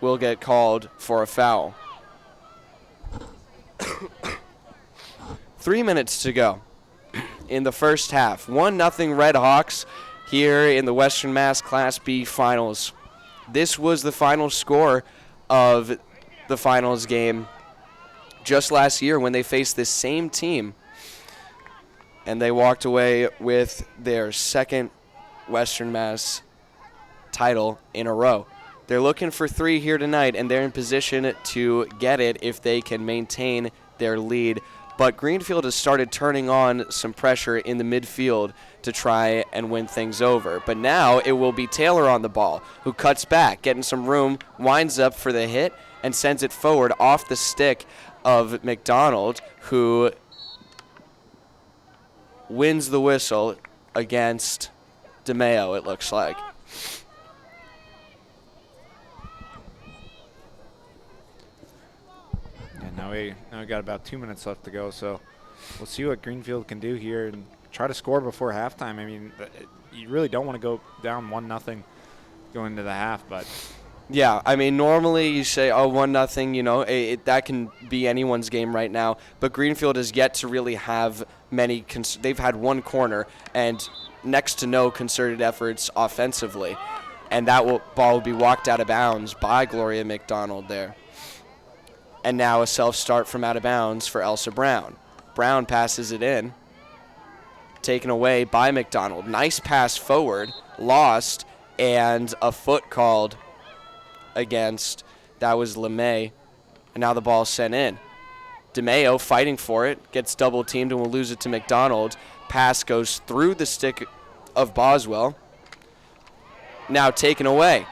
will get called for a foul. 3 minutes to go in the first half. 1-0 Red Hawks here in the Western Mass Class B Finals. This was the final score of the finals game just last year when they faced this same team. And they walked away with their second Western Mass title in a row. They're looking for 3 here tonight, and they're in position to get it if they can maintain their lead. But Greenfield has started turning on some pressure in the midfield to try and win things over. But now it will be Taylor on the ball, who cuts back, getting some room, winds up for the hit, and sends it forward off the stick of McDonald, who wins the whistle against DeMeo, it looks like. Now we got about 2 minutes left to go, so we'll see what Greenfield can do here and try to score before halftime. I mean, you really don't want to go down 1-0 going into the half, but yeah, I mean, normally you say, oh, 1-0, you know, that can be anyone's game right now. But Greenfield has yet to really have many. They've had one corner and next to no concerted efforts offensively. And that ball will be walked out of bounds by Gloria McDonald there. And now a self-start from out of bounds for Elsa Brown. Brown passes it in. Taken away by McDonald. Nice pass forward. Lost. And a foot called against. That was LeMay. And now the ball sent in. DeMeo fighting for it. Gets double-teamed and will lose it to McDonald. Pass goes through the stick of Boswell. Now taken away.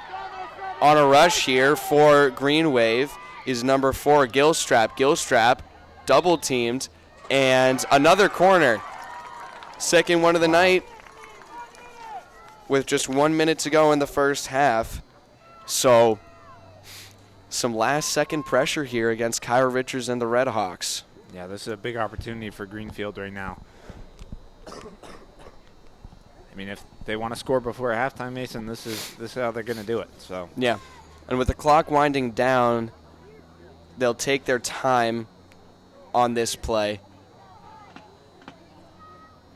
On a rush here for Green Wave is number 4, Gilstrap. Gilstrap double-teamed, and another corner. Second one of the night with just 1 minute to go in the first half. So some last-second pressure here against Kyra Richards and the Red Hawks. yeah, this is a big opportunity for Greenfield right now. I mean, if they want to score before halftime, Mason, this is how they're going to do it. So yeah, and with the clock winding down, they'll take their time on this play.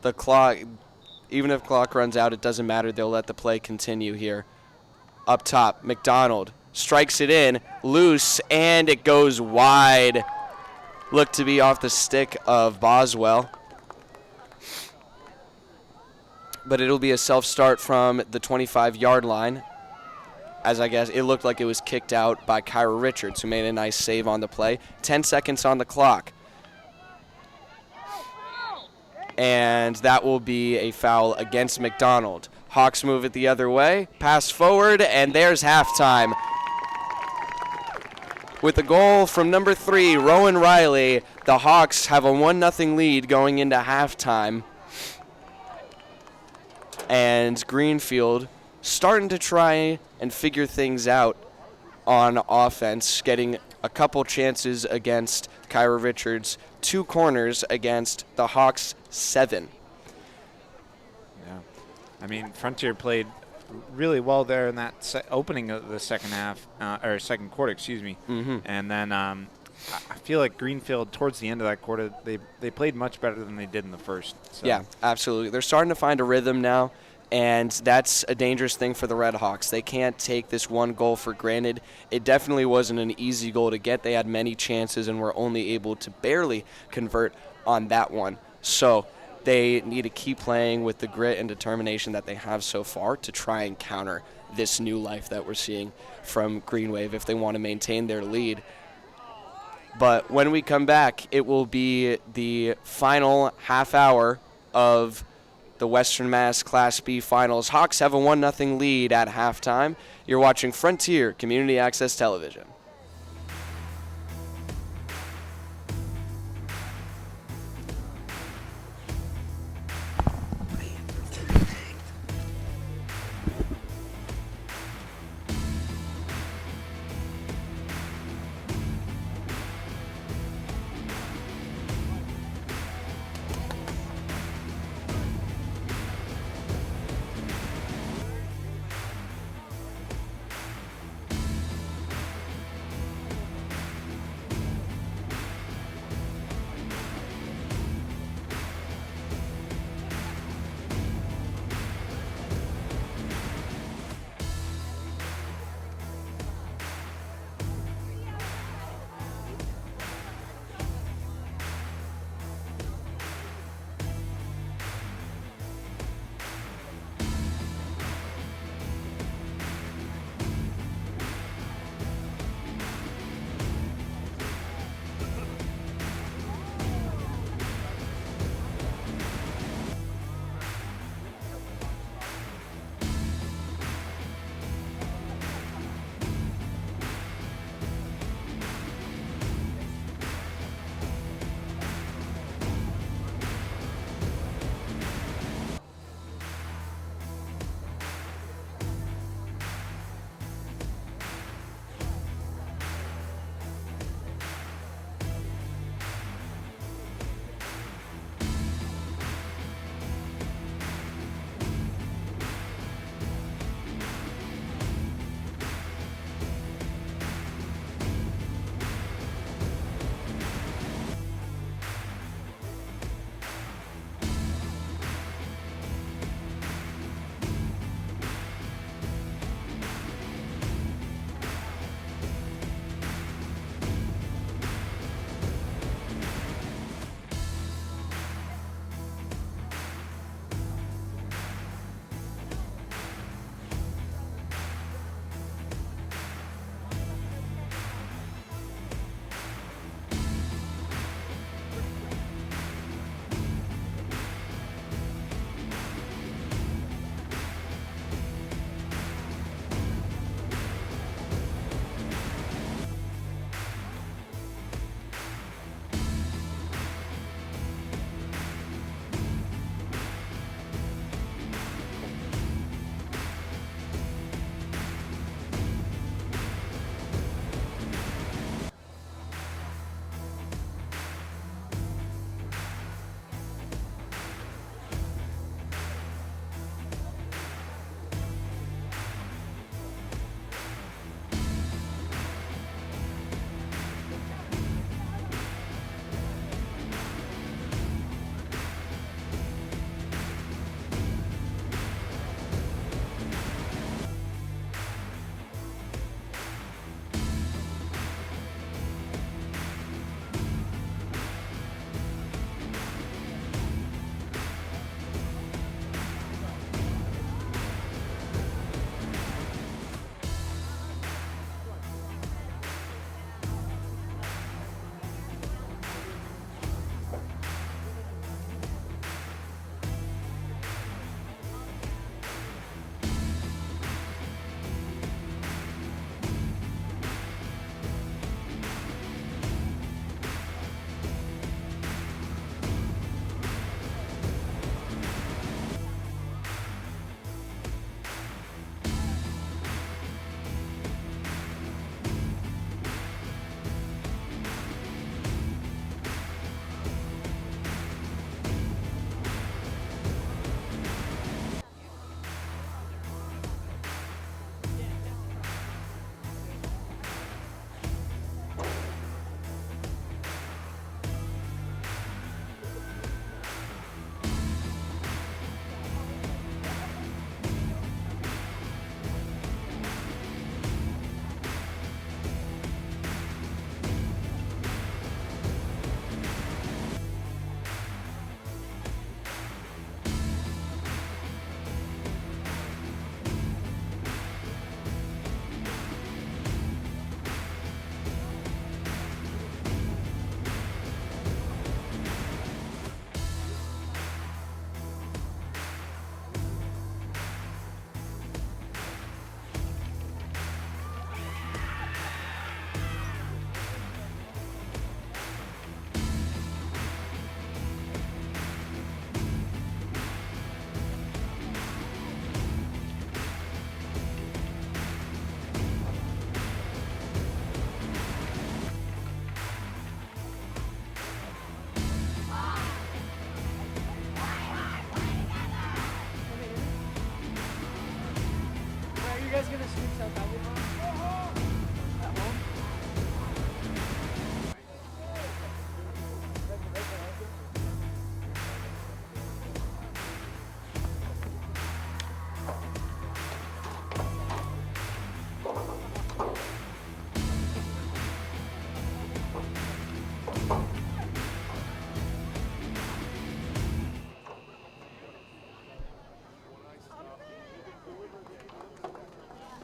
The clock, even if clock runs out, it doesn't matter. They'll let the play continue here. Up top, McDonald strikes it in, loose, and it goes wide. Looked to be off the stick of Boswell. But it'll be a self-start from the 25-yard line, as I guess it looked like it was kicked out by Kyra Richards, who made a nice save on the play. 10 seconds on the clock. and that will be a foul against McDonald. Hawks move it the other way, pass forward, and there's halftime. With a goal from number 3, Rowan Riley, the Hawks have a 1-0 lead going into halftime. And Greenfield starting to try and figure things out on offense, getting a couple chances against Kyra Richards, 2 corners against the Hawks' 7. Yeah. I mean, Frontier played really well there in that opening of the second half, or second quarter, excuse me. Mm-hmm. And then I feel like Greenfield, towards the end of that quarter, they played much better than they did in the first. So. Yeah, absolutely. They're starting to find a rhythm now, and that's a dangerous thing for the Red Hawks. They can't take this one goal for granted. It definitely wasn't an easy goal to get. They had many chances and were only able to barely convert on that one. So they need to keep playing with the grit and determination that they have so far to try and counter this new life that we're seeing from Green Wave if they want to maintain their lead. But when we come back, it will be the final half hour of the Western Mass Class B Finals. Hawks have a 1-0 lead at halftime. You're watching Frontier Community Access Television.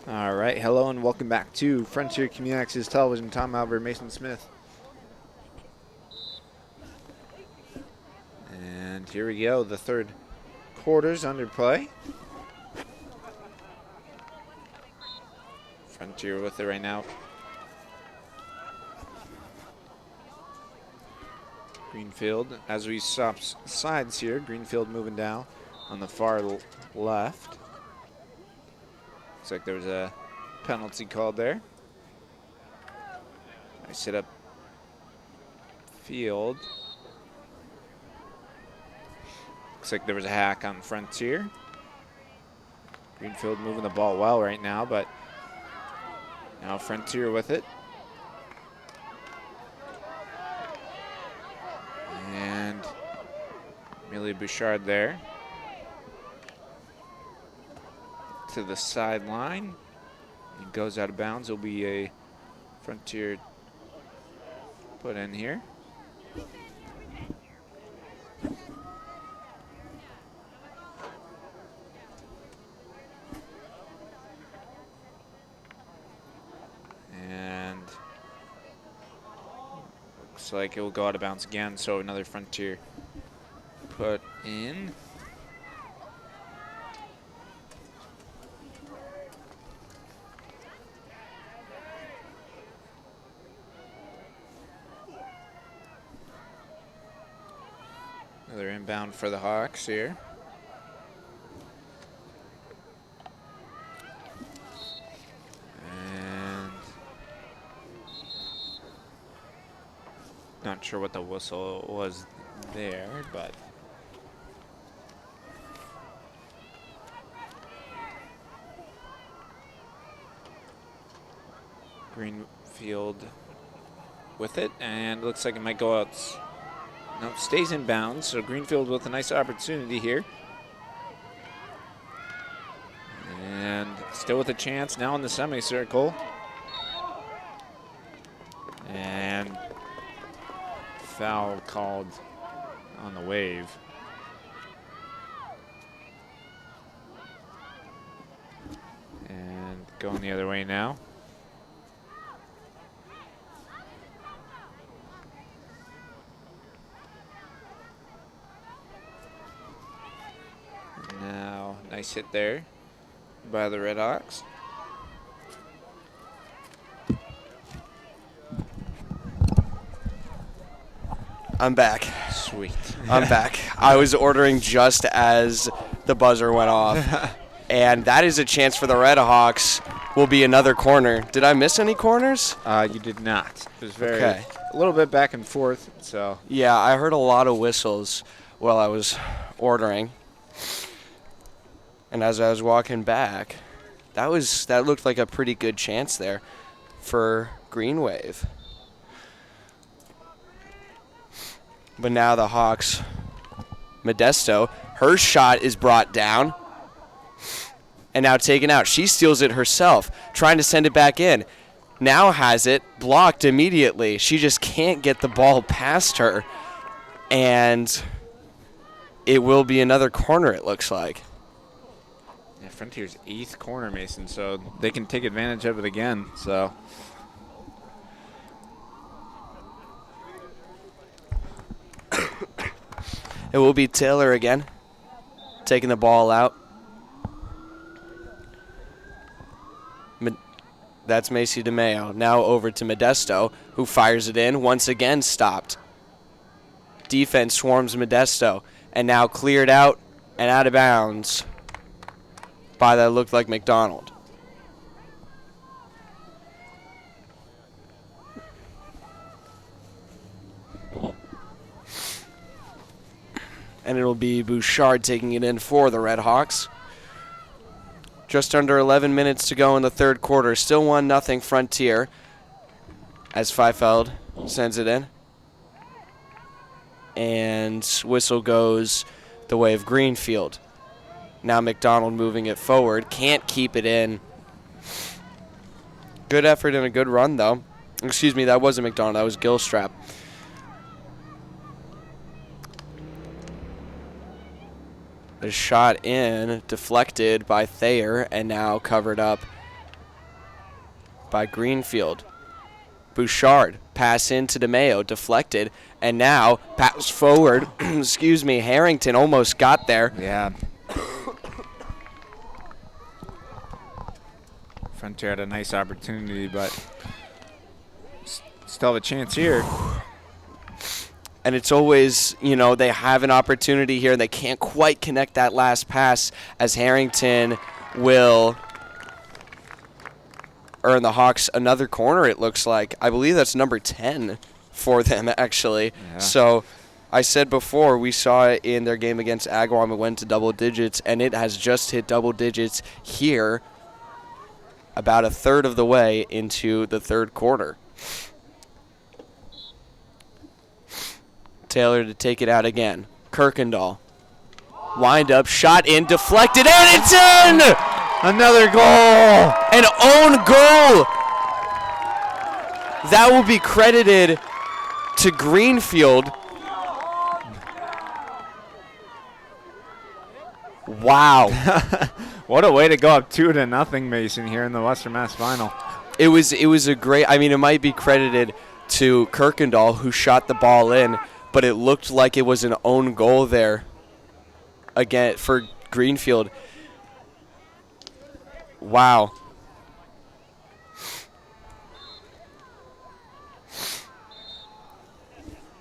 All right, hello and welcome back to Frontier Community Access Television. Tom Albert, Mason Smith. And here we go, the third quarter's under play. Frontier with it right now. Greenfield, as we swap sides here, Greenfield moving down on the far left. Looks like there was a penalty called there. I sit up field. Looks like there was a hack on Frontier. Greenfield moving the ball well right now, but now Frontier with it. And Amelia Bouchard there to the sideline. He goes out of bounds. It'll be a Frontier put in here. And looks like it will go out of bounds again, so another Frontier put in. Another inbound for the Hawks here. And not sure what the whistle was there, but Greenfield with it, and looks like it might go out. Nope, stays in bounds, so Greenfield with a nice opportunity here. And still with a chance now in the semicircle. And foul called on the wave. And going the other way now. Now, nice hit there by the Red Hawks. I'm back. Sweet. I'm back. I was ordering just as the buzzer went off. And that is a chance for the Red Hawks. Will be another corner. Did I miss any corners? You did not. It was a little bit back and forth. So yeah, I heard a lot of whistles while I was ordering. And as I was walking back, that looked like a pretty good chance there for Green Wave. But now the Hawks, Modesto, her shot is brought down and now taken out. She steals it herself, trying to send it back in. Now has it blocked immediately. She just can't get the ball past her. And it will be another corner, it looks like. yeah, Frontier's 8th corner, Mason, so they can take advantage of it again. So it will be Taylor again, taking the ball out. That's Macy DeMeo. Now over to Modesto, who fires it in. Once again stopped. Defense swarms Modesto, and now cleared out and out of bounds by that looked like McDonald. And it'll be Bouchard taking it in for the Red Hawks. Just under 11 minutes to go in the third quarter. Still 1-0 Frontier as Feifeld sends it in. And whistle goes the way of Greenfield. Now McDonald moving it forward. Can't keep it in. Good effort and a good run, though. Excuse me, that wasn't McDonald. That was Gilstrap. The shot in, deflected by Thayer, and now covered up by Greenfield. Bouchard, pass into DeMayo, deflected, and now pass forward. Excuse me, Harrington almost got there. Yeah. Frontier had a nice opportunity, but still have a chance here. And it's always, they have an opportunity here, and they can't quite connect that last pass as Harrington will earn the Hawks another corner, it looks like. I believe that's number 10 for them, actually. Yeah. So I said before, we saw it in their game against Agawam. It went to double digits, and it has just hit double digits here about a third of the way into the third quarter. Taylor to take it out again. Kirkendall. Wind up, shot in, deflected, and it's in! Another goal! An own goal! That will be credited to Greenfield. Wow. What a way to go up 2-0, Mason, here in the Western Mass final. It was a great, it might be credited to Kirkendall, who shot the ball in, but it looked like it was an own goal there again for Greenfield. Wow.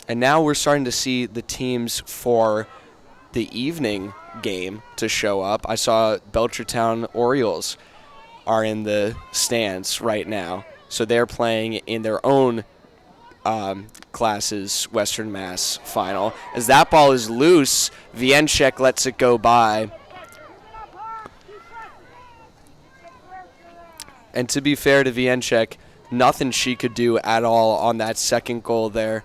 And now we're starting to see the teams for the evening game to show up. I saw Belchertown Orioles are in the stands right now. So they're playing in their own classes Western Mass final. As that ball is loose, Vienczek lets it go by. And to be fair to Vienczek, nothing she could do at all on that second goal there.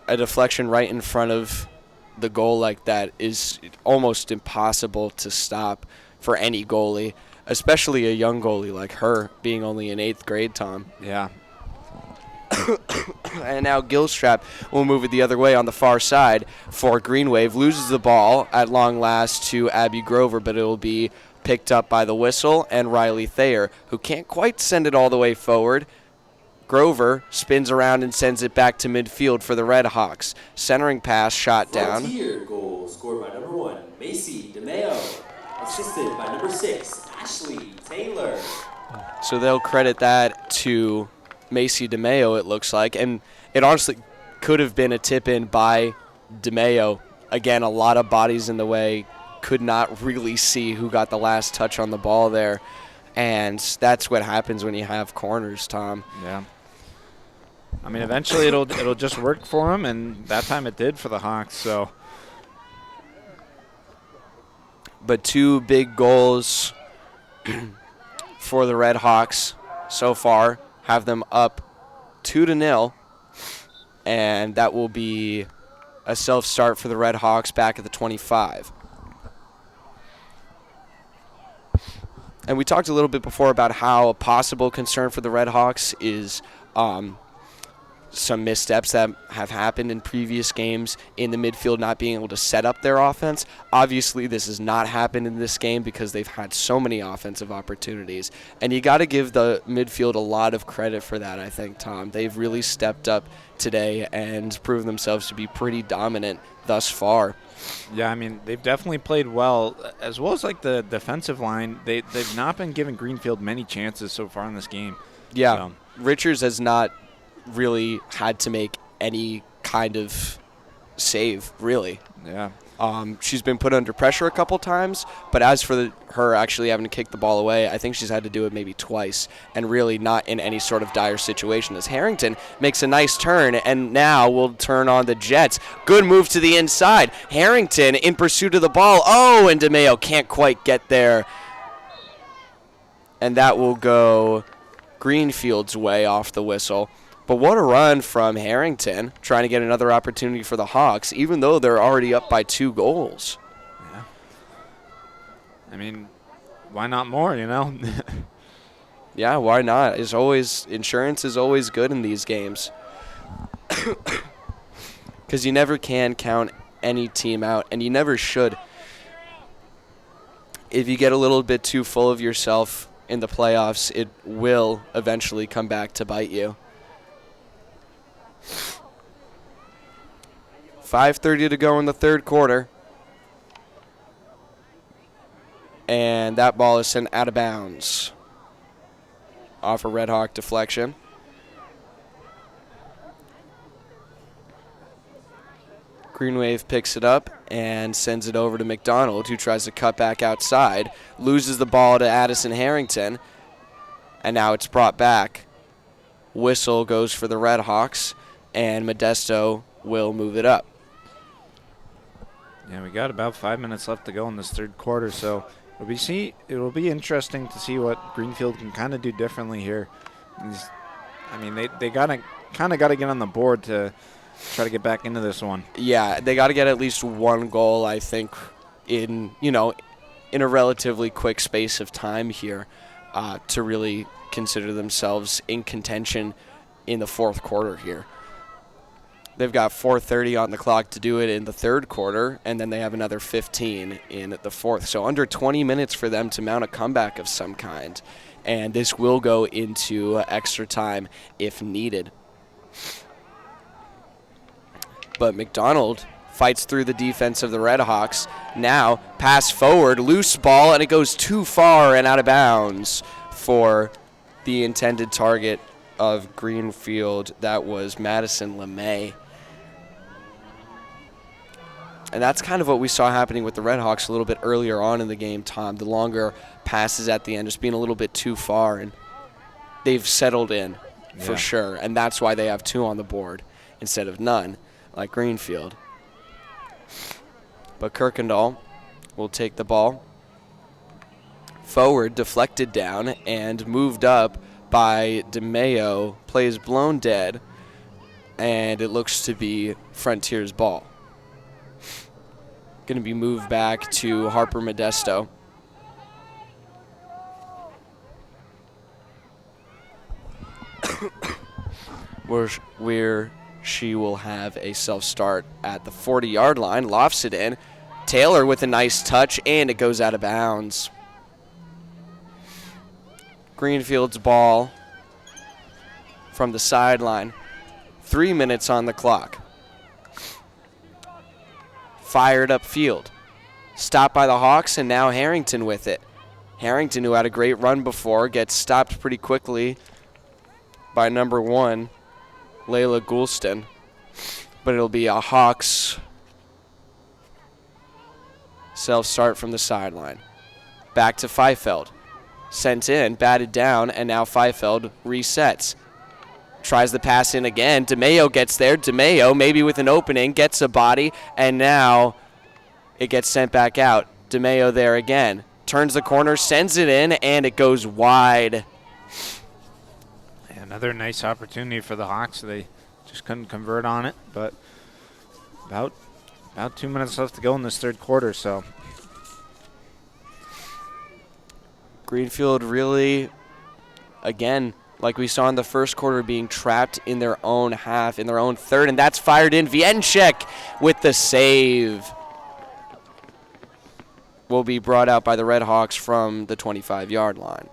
A deflection right in front of the goal like that is almost impossible to stop for any goalie, especially a young goalie like her, being only in 8th grade, Tom. Yeah. And now Gilstrap will move it the other way on the far side for Green Wave. Loses the ball at long last to Abby Grover, but it will be picked up by the whistle and Riley Thayer, who can't quite send it all the way forward. Grover spins around and sends it back to midfield for the Red Hawks. Centering pass, shot down. Frontier goal scored by number 1, Macy DeMayo. Assisted by number 6, Ashley Taylor. So they'll credit that to Macy DeMayo, it looks like. And it honestly could have been a tip-in by DeMayo. Again, a lot of bodies in the way. Could not really see who got the last touch on the ball there. And that's what happens when you have corners, Tom. Yeah. Eventually it'll just work for them, and that time it did for the Hawks. So, but 2 big goals for the Red Hawks so far have them up 2-0, and that will be a self-start for the Red Hawks back at the 25. And we talked a little bit before about how a possible concern for the Red Hawks is some missteps that have happened in previous games in the midfield, not being able to set up their offense. Obviously, this has not happened in this game because they've had so many offensive opportunities. And you got to give the midfield a lot of credit for that, I think, Tom. They've really stepped up today and proven themselves to be pretty dominant thus far. Yeah, they've definitely played well, as well as the defensive line. They've not been giving Greenfield many chances so far in this game. Yeah, So. Richards has not really had to make any kind of save, really. Yeah. She's been put under pressure a couple times, but as for her actually having to kick the ball away, I think she's had to do it maybe twice, and really not in any sort of dire situation. As Harrington makes a nice turn, and now will turn on the Jets. Good move to the inside. Harrington in pursuit of the ball. Oh, and DeMayo can't quite get there. And that will go Greenfield's way off the whistle. But what a run from Harrington, trying to get another opportunity for the Hawks, even though they're already up by 2 goals. Yeah. Why not more, Yeah, why not? Insurance is always good in these games. Because you never can count any team out, and you never should. If you get a little bit too full of yourself in the playoffs, it will eventually come back to bite you. 5:30 to go in the third quarter. And that ball is sent out of bounds off a Red Hawk deflection. Green Wave picks it up and sends it over to McDonald, who tries to cut back outside, loses the ball to Addison Harrington, and now it's brought back. Whistle goes for the Red Hawks, and Modesto will move it up. Yeah, we got about 5 minutes left to go in this third quarter, so it'll be interesting to see what Greenfield can kind of do differently here. They got to get on the board to try to get back into this one. Yeah, they got to get at least one goal, I think, in a relatively quick space of time here to really consider themselves in contention in the fourth quarter here. They've got 4:30 on the clock to do it in the third quarter, and then they have another 15 in the fourth. So under 20 minutes for them to mount a comeback of some kind. And this will go into extra time if needed. But McDonald fights through the defense of the Red Hawks. Now, pass forward, loose ball, and it goes too far and out of bounds for the intended target of Greenfield. That was Madison LeMay. And that's kind of what we saw happening with the Red Hawks a little bit earlier on in the game, Tom. The longer passes at the end just being a little bit too far, and they've settled in for sure. And that's why they have 2 on the board instead of none, like Greenfield. But Kirkendall will take the ball forward, deflected down, and moved up by DeMayo. Plays blown dead, and it looks to be Frontier's ball. Going to be moved back to Harper Modesto. where she will have a self-start at the 40-yard line. Lofts it in. Taylor with a nice touch, and it goes out of bounds. Greenfield's ball from the sideline. 3 minutes on the clock. Fired upfield. Stopped by the Hawks, and now Harrington with it. Harrington, who had a great run before, gets stopped pretty quickly by number 1, Layla Goulston. But it'll be a Hawks self-start from the sideline. Back to Feifeld. Sent in, batted down, and now Feifeld resets. Tries the pass in again. DeMayo gets there. DeMayo, maybe with an opening, gets a body, and now it gets sent back out. DeMayo there again. Turns the corner, sends it in, and it goes wide. Another nice opportunity for the Hawks. They just couldn't convert on it, but about 2 minutes left to go in this third quarter, so. Greenfield really, again, like we saw in the first quarter, being trapped in their own half, in their own third, and that's fired in. Vienczek with the save. Will be brought out by the Red Hawks from the 25-yard line.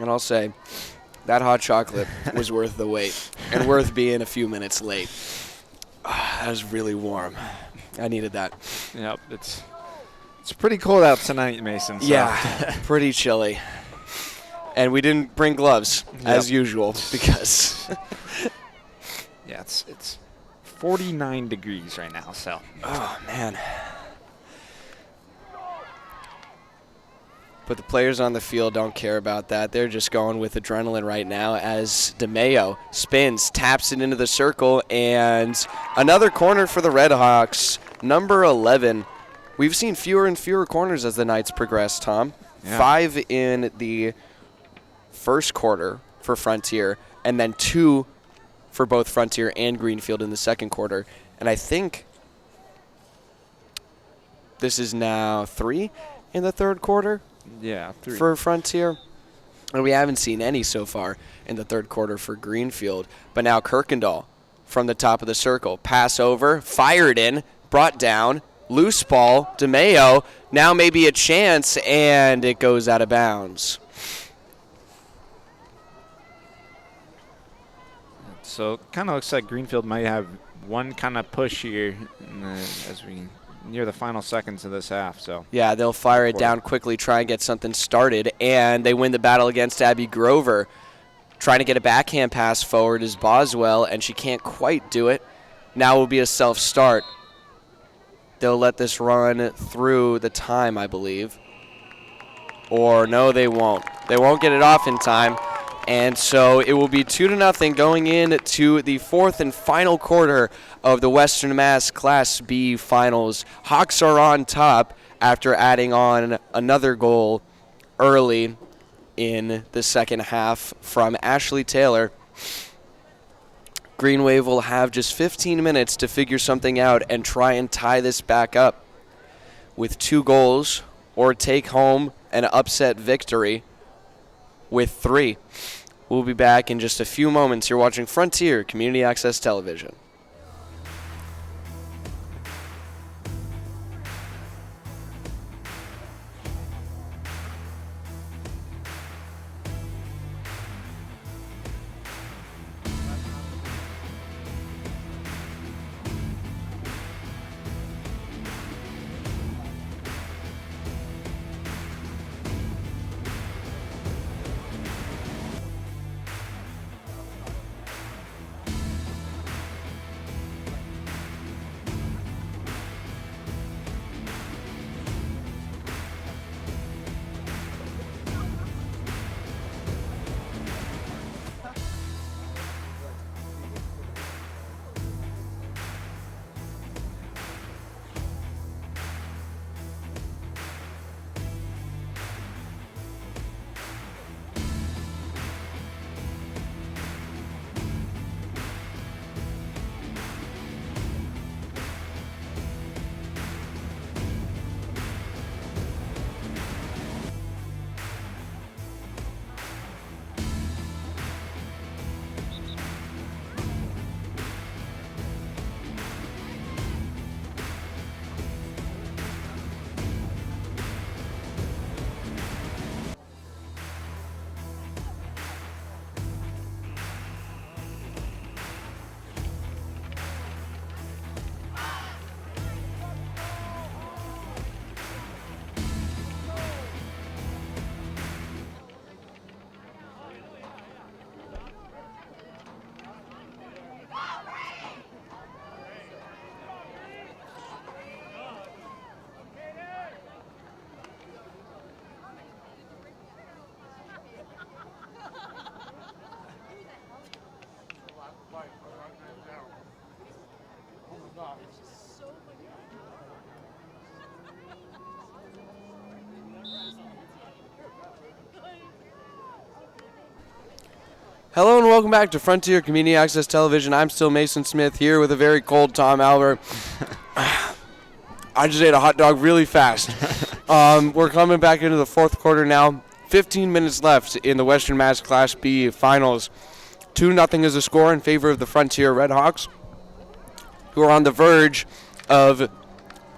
And I'll say, that hot chocolate was worth the wait and worth being a few minutes late. That was really warm. I needed that. Yep, it's pretty cold out tonight, Mason. So. Yeah, pretty chilly. And we didn't bring gloves, as usual, because... yeah, it's 49 degrees right now, so... Oh, man. But the players on the field don't care about that. They're just going with adrenaline right now as DeMayo spins, taps it into the circle, and another corner for the Red Hawks, number 11. We've seen fewer and fewer corners as the nights progress, Tom. Yeah. 5 in the first quarter for Frontier, and then 2 for both Frontier and Greenfield in the second quarter. And I think this is now 3 in the third quarter. Yeah, 3. For Frontier. And we haven't seen any so far in the third quarter for Greenfield. But now Kirkendall from the top of the circle. Pass over, fired in, brought down, loose ball, DeMayo, now maybe a chance, and it goes out of bounds. So it kind of looks like Greenfield might have one kind of push here as we near the final seconds of this half. So yeah, they'll fire it down quickly, try and get something started, and they win the battle against Abby Grover. Trying to get a backhand pass forward is Boswell, and she can't quite do it. Now will be a self-start. They'll let this run through the time, I believe. Or no, they won't. They won't get it off in time. And so it will be 2-0 going into the fourth and final quarter of the Western Mass Class B Finals. Hawks are on top after adding on another goal early in the second half from Ashley Taylor. Green Wave will have just 15 minutes to figure something out and try and tie this back up with 2 goals or take home an upset victory with 3. We'll be back in just a few moments. You're watching Frontier Community Access Television. Hello and welcome back to Frontier Community Access Television. I'm still Mason Smith here with a very cold Tom Albert. I just ate a hot dog really fast. We're coming back into the fourth quarter now. 15 minutes left in the Western Mass Class B Finals. 2-0 is the score in favor of the Frontier Redhawks, who are on the verge of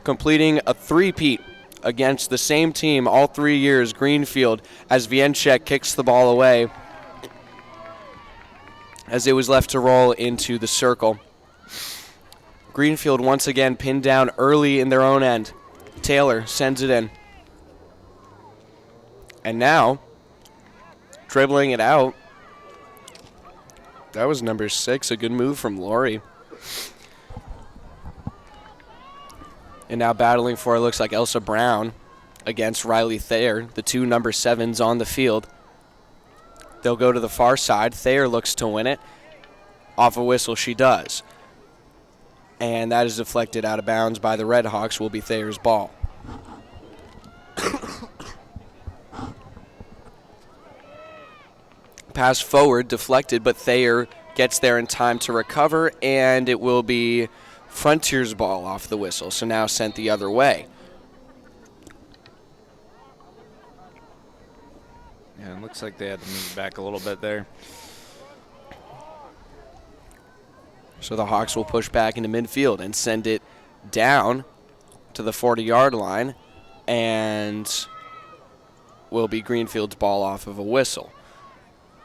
completing a three-peat against the same team all 3 years, Greenfield, as Vienczek kicks the ball away as it was left to roll into the circle. Greenfield once again pinned down early in their own end. Taylor sends it in. And now, dribbling it out, that was number 6, a good move from Lori. And now battling for it looks like Elsa Brown against Riley Thayer, the 2 number 7s on the field. They'll go to the far side. Thayer looks to win it. Off a whistle, she does. And that is deflected out of bounds by the Redhawks. Will be Thayer's ball. Pass forward, deflected, but Thayer gets there in time to recover, and it will be Frontier's ball off the whistle, so now sent the other way. Yeah, it looks like they had to move back a little bit there. So the Hawks will push back into midfield and send it down to the 40-yard line, and will be Greenfield's ball off of a whistle.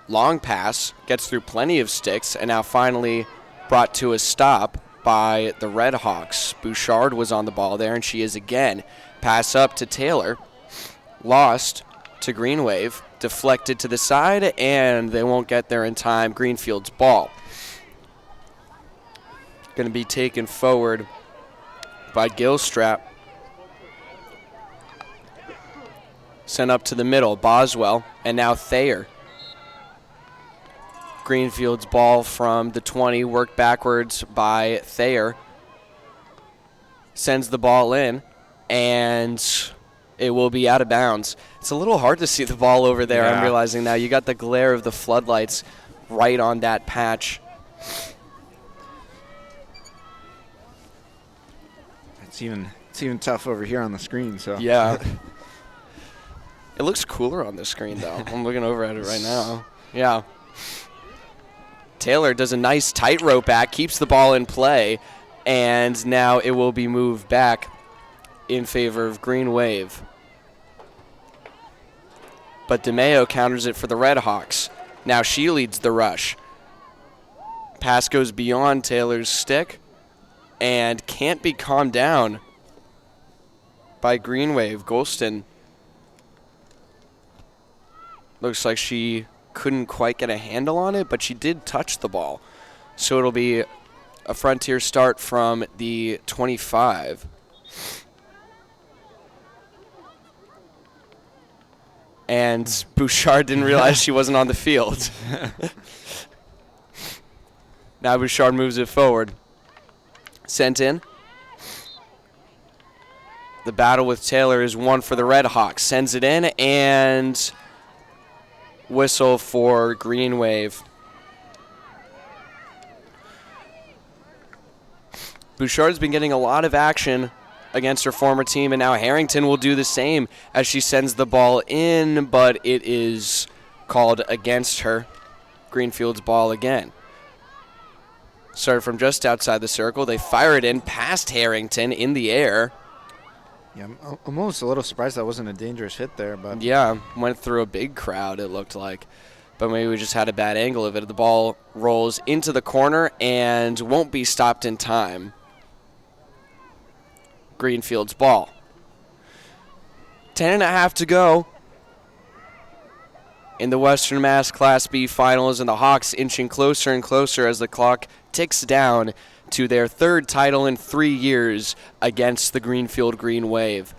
Long pass, gets through plenty of sticks, and now finally brought to a stop by the Red Hawks. Bouchard was on the ball there, and she is again. Pass up to Taylor, lost to Greenwave, deflected to the side, and they won't get there in time. Greenfield's ball. Going to be taken forward by Gilstrap. Sent up to the middle, Boswell, and now Thayer. Greenfield's ball from the 20, worked backwards by Thayer. Sends the ball in, and it will be out of bounds. It's a little hard to see the ball over there, Yeah. I'm realizing now. You got the glare of the floodlights right on that patch. It's even tough over here on the screen. So Yeah. It looks cooler on the screen, though. I'm looking over at it right now. Yeah. Taylor does a nice tightrope back, keeps the ball in play, and now it will be moved back in favor of Green Wave. But DeMeo counters it for the Red Hawks. Now she leads the rush. Pass goes beyond Taylor's stick and can't be calmed down by Green Wave. Golston looks like she couldn't quite get a handle on it, but she did touch the ball. So it'll be a Frontier start from the 25. And Bouchard didn't realize she wasn't on the field. Now Bouchard moves it forward. Sent in. The battle with Taylor is won for the Red Hawks. Sends it in, and whistle for Green Wave. Bouchard's been getting a lot of action against her former team, and now Harrington will do the same as she sends the ball in, but it is called against her. Greenfield's ball again. Started from just outside the circle. They fire it in past Harrington in the air. yeah, I'm almost a little surprised that wasn't a dangerous hit there, but Yeah, went through a big crowd, it looked like. But maybe we just had a bad angle of it. The ball rolls into the corner and won't be stopped in time. Greenfield's ball. 10.5 to go in the Western Mass Class B Finals, and the Hawks inching closer and closer as the clock ticks down to their third title in 3 years against the Greenfield Green Wave.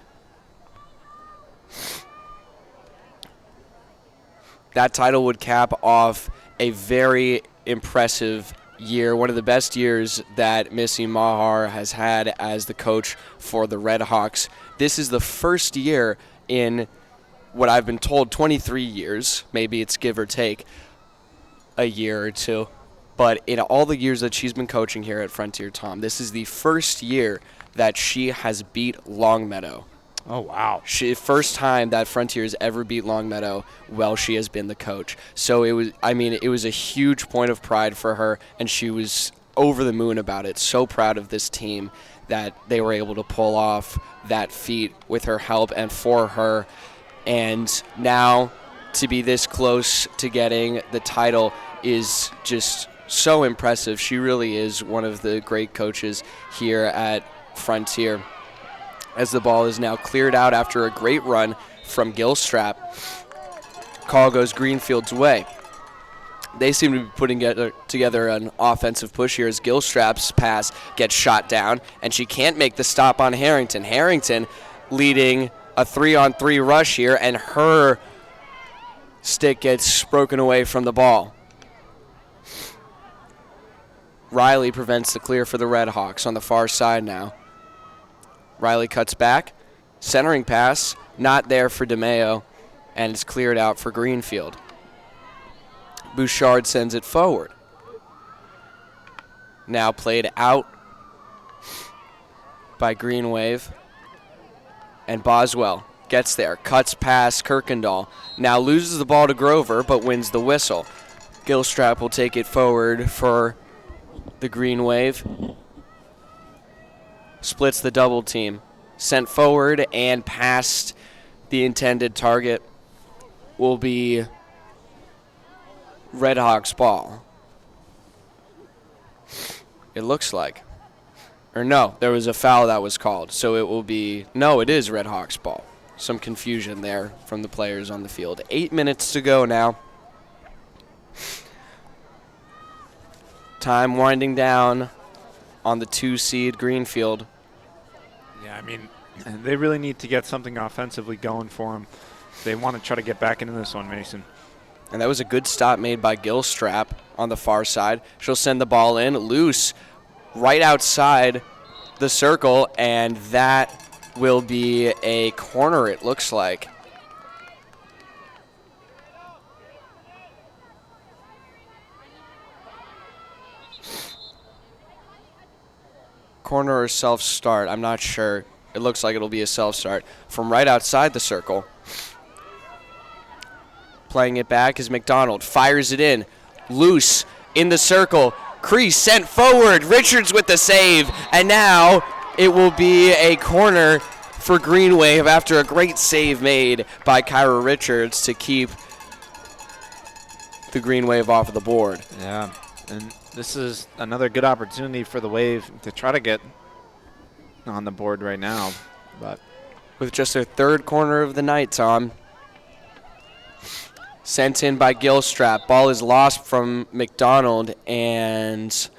That title would cap off a very impressive year, one of the best years that Missy Mahar has had as the coach for the Red Hawks. This is the first year in what I've been told 23 years, maybe it's give or take a year or two, but in all the years that she's been coaching here at Frontier, Tom, this is the first year that she has beat Longmeadow. oh wow, First time that Frontier has ever beat Longmeadow while she has been the coach. So it was a huge point of pride for her, and she was over the moon about it. So proud of this team that they were able to pull off that feat with her help and for her. And now to be this close to getting the title is just so impressive. She really is one of the great coaches here at Frontier. As the ball is now cleared out after a great run from Gilstrap. Call goes Greenfield's way. They seem to be putting together an offensive push here as Gilstrap's pass gets shot down, and she can't make the stop on Harrington. Harrington leading a 3-on-3 rush here, and her stick gets broken away from the ball. Riley prevents the clear for the Red Hawks on the far side now. Riley cuts back. Centering pass, not there for DeMeo, and it's cleared out for Greenfield. Bouchard sends it forward. Now played out by Green Wave. And Boswell gets there, cuts past Kirkendall. Now loses the ball to Grover, but wins the whistle. Gilstrap will take it forward for The Green Wave splits the double team. Sent forward and past the intended target will be Red Hawks ball. It looks like. Or no, there was a foul that was called. So it will be, no, it is Red Hawks ball. Some confusion there from the players on the field. 8 minutes to go now. Time winding down on the 2 seed Greenfield. Yeah, I mean, they really need to get something offensively going for them. They want to try to get back into this one, Mason. And that was a good stop made by Gilstrap on the far side. She'll send the ball in loose right outside the circle, and that will be a corner, it looks like. Corner or self-start, I'm not sure. It looks like it'll be a self-start. From right outside the circle. Playing it back is McDonald. Fires it in. Loose in the circle. Crease sent forward. Richards with the save. And now it will be a corner for Green Wave after a great save made by Kyra Richards to keep the Green Wave off of the board. Yeah, and this is another good opportunity for the Wave to try to get on the board right now. But with just their 3rd corner of the night, Tom. Sent in by Gilstrap. Ball is lost from McDonald, and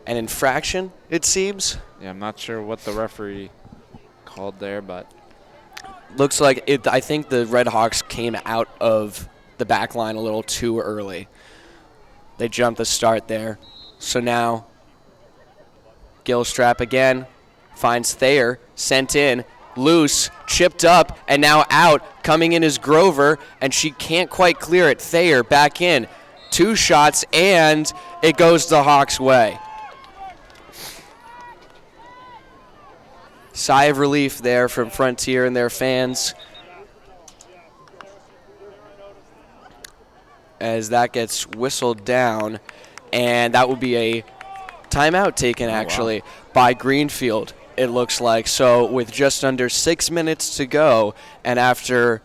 an infraction, it seems. yeah, I'm not sure what the referee called there, but Looks like it. I think the Red Hawks came out of the back line a little too early. They jumped the start there. So now Gilstrap again finds Thayer, sent in, loose, chipped up, and now out. Coming in is Grover, and she can't quite clear it. Thayer back in. 2 shots, and it goes the Hawks' way. Sigh of relief there from Frontier and their fans as that gets whistled down, and that will be a timeout taken actually by Greenfield, it looks like. So with just under 6 minutes to go, and after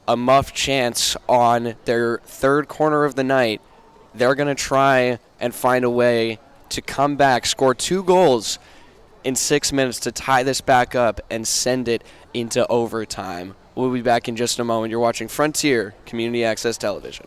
a muff chance on their 3rd corner of the night, they're going to try and find a way to come back, score 2 goals in 6 minutes to tie this back up and send it into overtime. We'll be back in just a moment. You're watching Frontier Community Access Television.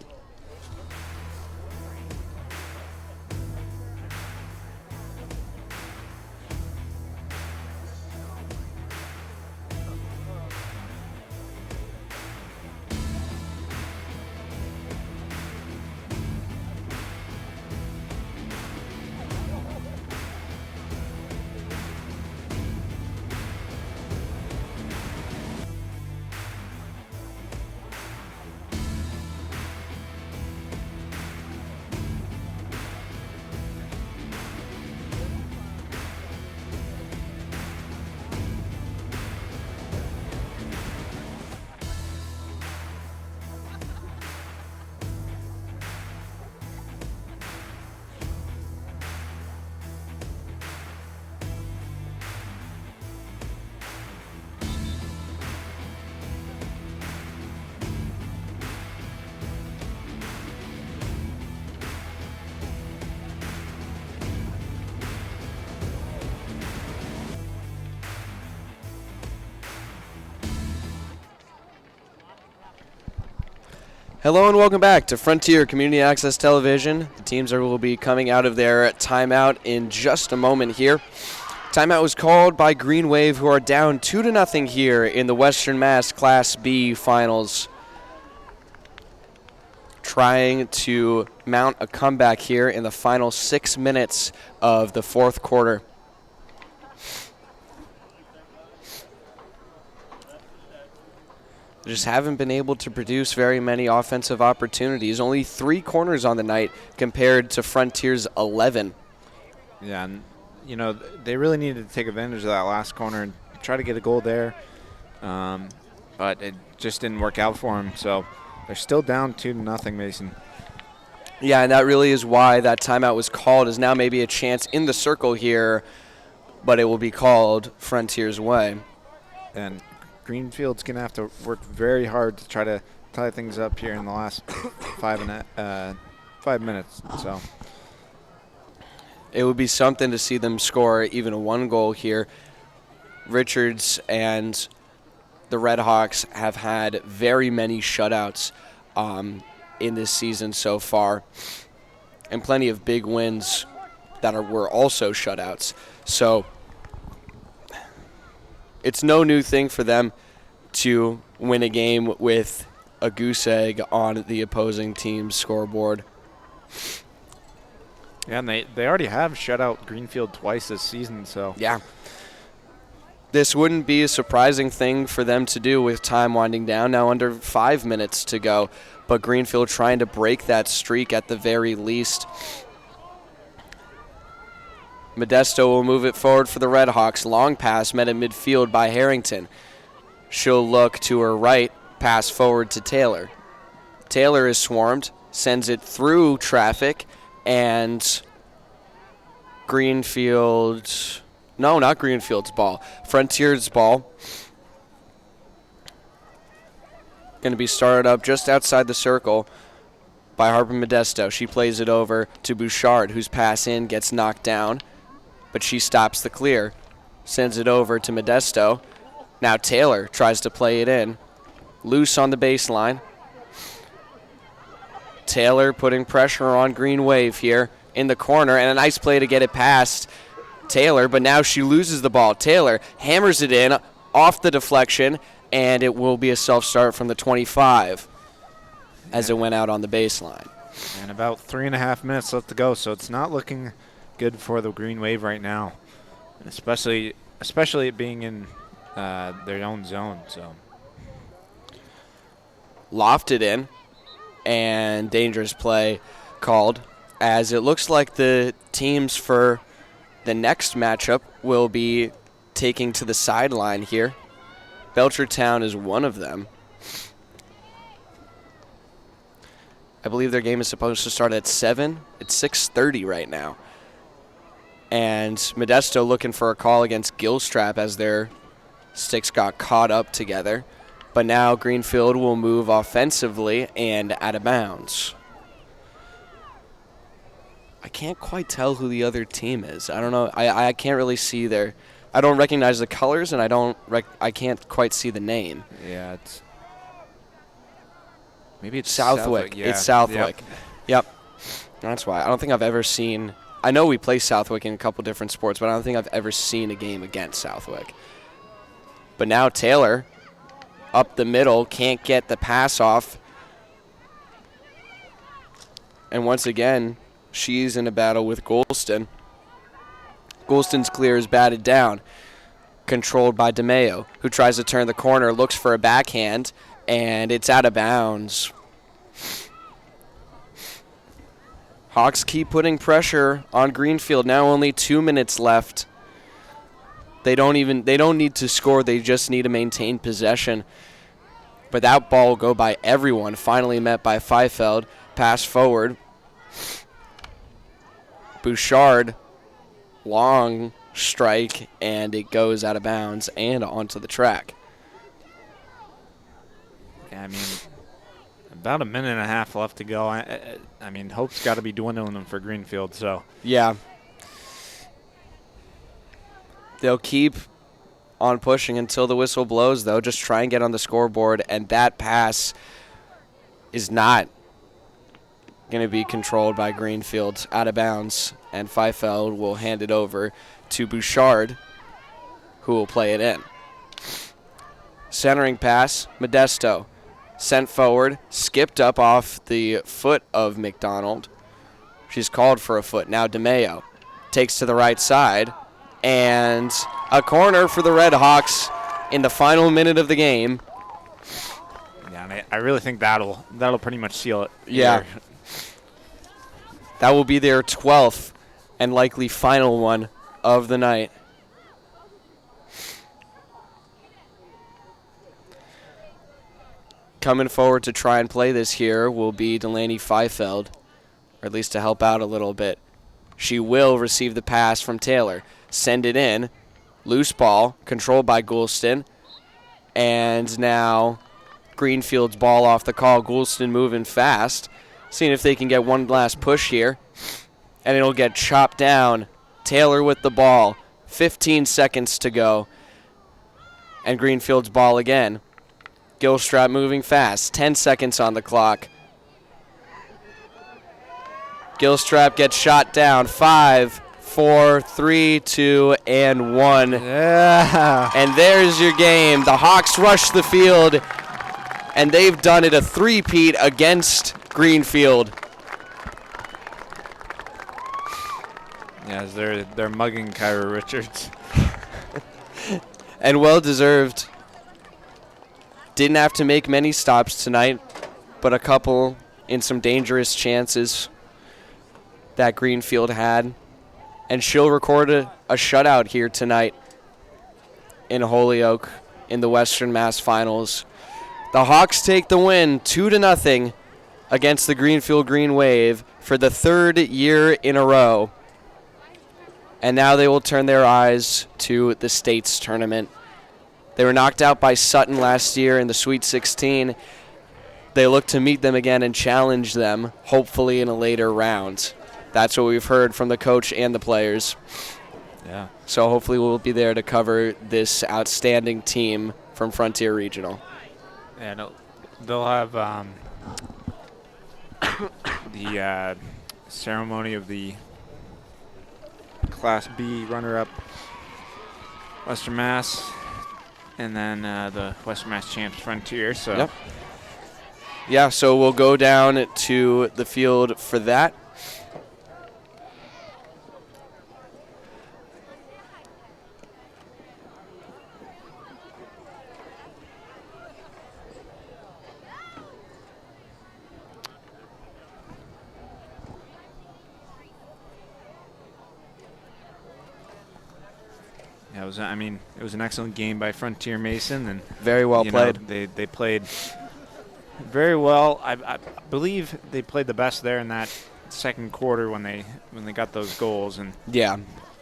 Hello and welcome back to Frontier Community Access Television. The teams will be coming out of their timeout in just a moment here. Timeout was called by Green Wave, who are down 2-0 here in the Western Mass Class B Finals. Trying to mount a comeback here in the final 6 minutes of the 4th quarter. Just haven't been able to produce very many offensive opportunities. Only 3 corners on the night compared to Frontier's 11. yeah, and you know, they really needed to take advantage of that last corner and try to get a goal there. But it just didn't work out for them. So they're still down 2-0, Mason. Yeah, and that really is why that timeout was called, is now maybe a chance in the circle here, but it will be called Frontier's way. And Greenfield's going to have to work very hard to try to tie things up here in the last 5 minutes. So It would be something to see them score even one goal here. Richards and the Red Hawks have had very many shutouts in this season so far, and plenty of big wins that were also shutouts. So it's no new thing for them to win a game with a goose egg on the opposing team's scoreboard. yeah, and they already have shut out Greenfield twice this season. So Yeah. This wouldn't be a surprising thing for them to do with time winding down, now under 5 minutes to go. But Greenfield trying to break that streak at the very least. Modesto will move it forward for the Red Hawks. Long pass met at midfield by Harrington. She'll look to her right, pass forward to Taylor. Taylor is swarmed, sends it through traffic, and Greenfield... No, not Greenfield's ball. Frontier's ball. Going to be started up just outside the circle by Harper Modesto. She plays it over to Bouchard, whose pass in gets knocked down, but she stops the clear. Sends it over to Modesto. Now Taylor tries to play it in. Loose on the baseline. Taylor putting pressure on Green Wave here in the corner, and a nice play to get it past Taylor, but now she loses the ball. Taylor hammers it in off the deflection, and it will be a self-start from the 25 as it went out on the baseline. and about 3.5 minutes left to go, so it's not looking good for the Green Wave right now, especially it being in their own zone. So Lofted in, and dangerous play called, as it looks like the teams for the next matchup will be taking to the sideline here. Belchertown is one of them. I believe their game is supposed to start at 7. It's 6:30 right now. And Modesto looking for a call against Gilstrap as their sticks got caught up together. But now Greenfield will move offensively and out of bounds. I can't quite tell who the other team is. I don't know. I can't really see their... I don't recognize the colors, and I can't quite see the name. yeah, maybe it's Southwick. Yeah. It's Southwick. Yep. That's why. I don't think I've ever seen... I know we play Southwick in a couple different sports, but I don't think I've ever seen a game against Southwick. But now Taylor, up the middle, can't get the pass off. And once again, she's in a battle with Golston. Golston's clear is batted down, controlled by DeMeo, who tries to turn the corner, looks for a backhand, and it's out of bounds. Hawks keep putting pressure on Greenfield. Now only 2 minutes left. They don't need to score. They just need to maintain possession. But that ball will go by everyone. Finally met by Feifeld. Pass forward. Bouchard, long strike, and it goes out of bounds and onto the track. Yeah, I mean, about 1.5 minutes left to go. I mean, hope's got to be dwindling for Greenfield. So Yeah. They'll keep on pushing until the whistle blows, though. Just try and get on the scoreboard, and that pass is not going to be controlled by Greenfield, out of bounds, and Feifeld will hand it over to Bouchard, who will play it in. Centering pass, Modesto, sent forward, skipped up off the foot of McDonald. She's called for a foot. Now DeMeo takes to the right side, and a corner for the Red Hawks in the final minute of the game. yeah, and I really think that'll pretty much seal it. Yeah. here. That will be their 12th and likely final one of the night. Coming forward to try and play this here will be Delaney Feifeld. or at least to help out a little bit. She will receive the pass from Taylor. Send it in. Loose ball, controlled by Goulston. And now Greenfield's ball off the call. Goulston moving fast. Seeing if they can get one last push here. And it'll get chopped down. Taylor with the ball. 15 seconds to go. And Greenfield's ball again. Gilstrap moving fast. 10 seconds on the clock. Gilstrap gets shot down. 5, 4, 3, 2, and 1. Yeah. And there's your game. The Hawks rush the field, and they've done it a three-peat against Greenfield. Yes, they're mugging Kyra Richards. And well-deserved. Didn't have to make many stops tonight, but a couple in some dangerous chances that Greenfield had. And she'll record a shutout here tonight in Holyoke in the Western Mass Finals. The Hawks take the win 2-0 against the Greenfield Green Wave for the third year in a row. And now they will turn their eyes to the States tournament. They were knocked out by Sutton last year in the Sweet 16. They look to meet them again and challenge them, hopefully in a later round. That's what we've heard from the coach and the players. Yeah. So hopefully we'll be there to cover this outstanding team from Frontier Regional. Yeah, no, they'll have the ceremony of the Class B runner-up Western Mass, and then the Western Mass champs Frontier. So. Yep. Yeah, so we'll go down to the field for that. Yeah, it was an excellent game by Frontier Mason, and Very well played. They played very well. I believe they played the best there in that second quarter when they got those goals. And Yeah,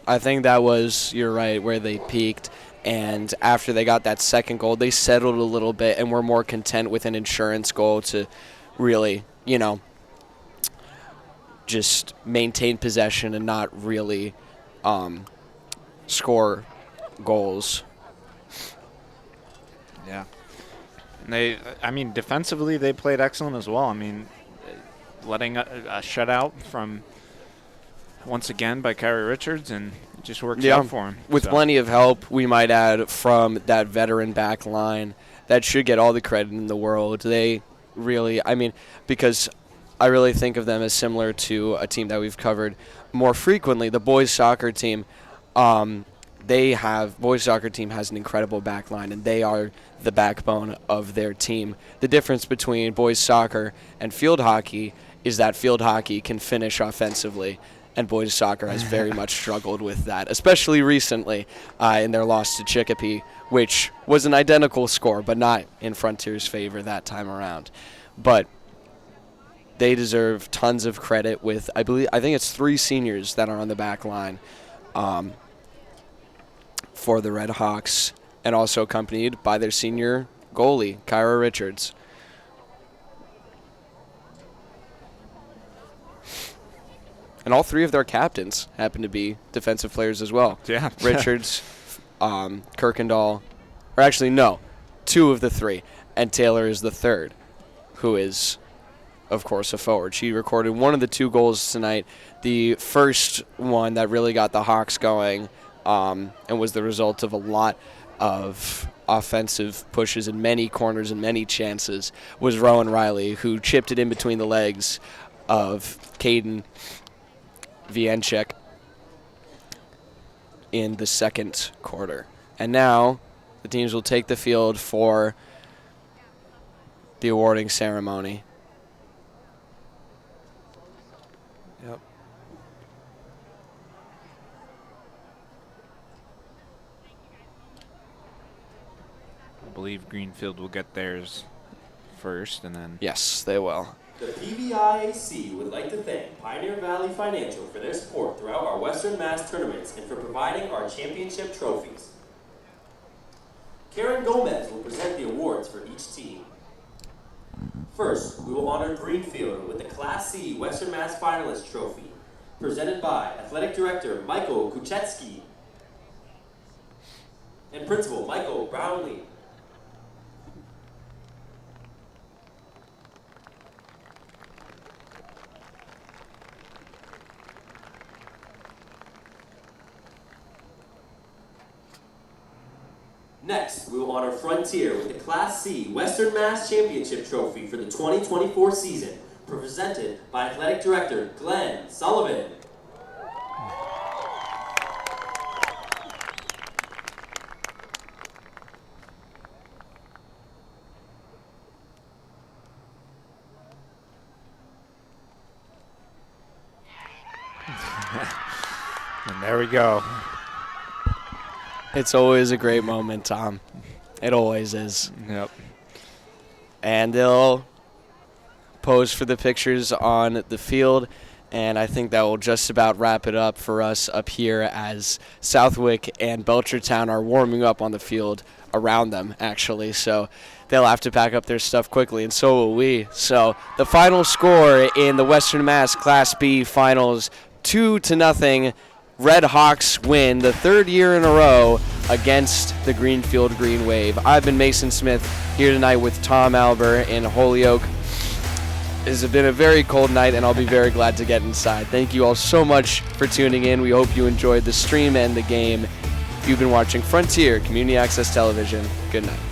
I think that was, you're right, where they peaked. And after they got that second goal, they settled a little bit and were more content with an insurance goal to really, just maintain possession and not really score goals. yeah, defensively they played excellent as well. Letting a shutout from once again by Kyrie Richards, and it just worked out for him. With plenty of help, we might add, from that veteran back line that should get all the credit in the world. They really, because I really think of them as similar to a team that we've covered more frequently, the boys soccer team. Boys soccer team has an incredible back line, and they are the backbone of their team. The difference between boys soccer and field hockey is that field hockey can finish offensively, and boys soccer has very much struggled with that, especially recently in their loss to Chicopee, which was an identical score, but not in Frontier's favor that time around. But they deserve tons of credit with, I think it's 3 seniors that are on the back line for the Red Hawks, and also accompanied by their senior goalie, Kyra Richards. And all 3 of their captains happen to be defensive players as well. Yeah. Richards, Kirkendall, or actually no, 2 of the 3, and Taylor is the 3rd, who is, of course, a forward. She recorded one of the 2 goals tonight, the first one that really got the Hawks going, and was the result of a lot of offensive pushes in many corners and many chances, was Rowan Riley, who chipped it in between the legs of Caden Vienchek in the second quarter. And now the teams will take the field for the awarding ceremony. Yep. I believe Greenfield will get theirs first, and then Yes, they will. The PVIAC would like to thank Pioneer Valley Financial for their support throughout our Western Mass tournaments and for providing our championship trophies. Karen Gomez will present the awards for each team. First, we will honor Greenfield with the Class C Western Mass Finalist Trophy, presented by Athletic Director Michael Kuchetski and Principal Michael Brownlee. Next, we will honor Frontier with the Class C Western Mass Championship Trophy for the 2024 season, presented by Athletic Director Glenn Sullivan. And there we go. It's always a great moment, Tom. It always is. Yep. And they'll pose for the pictures on the field, and I think that will just about wrap it up for us up here as Southwick and Belchertown are warming up on the field around them, actually. So they'll have to pack up their stuff quickly, and so will we. So the final score in the Western Mass Class B Finals, 2-0. Red Hawks win the third year in a row against the Greenfield Green Wave. I've been Mason Smith here tonight with Tom Albert in Holyoke. It has been a very cold night, and I'll be very glad to get inside. Thank you all so much for tuning in. We hope you enjoyed the stream and the game. You've been watching Frontier Community Access Television. Good night.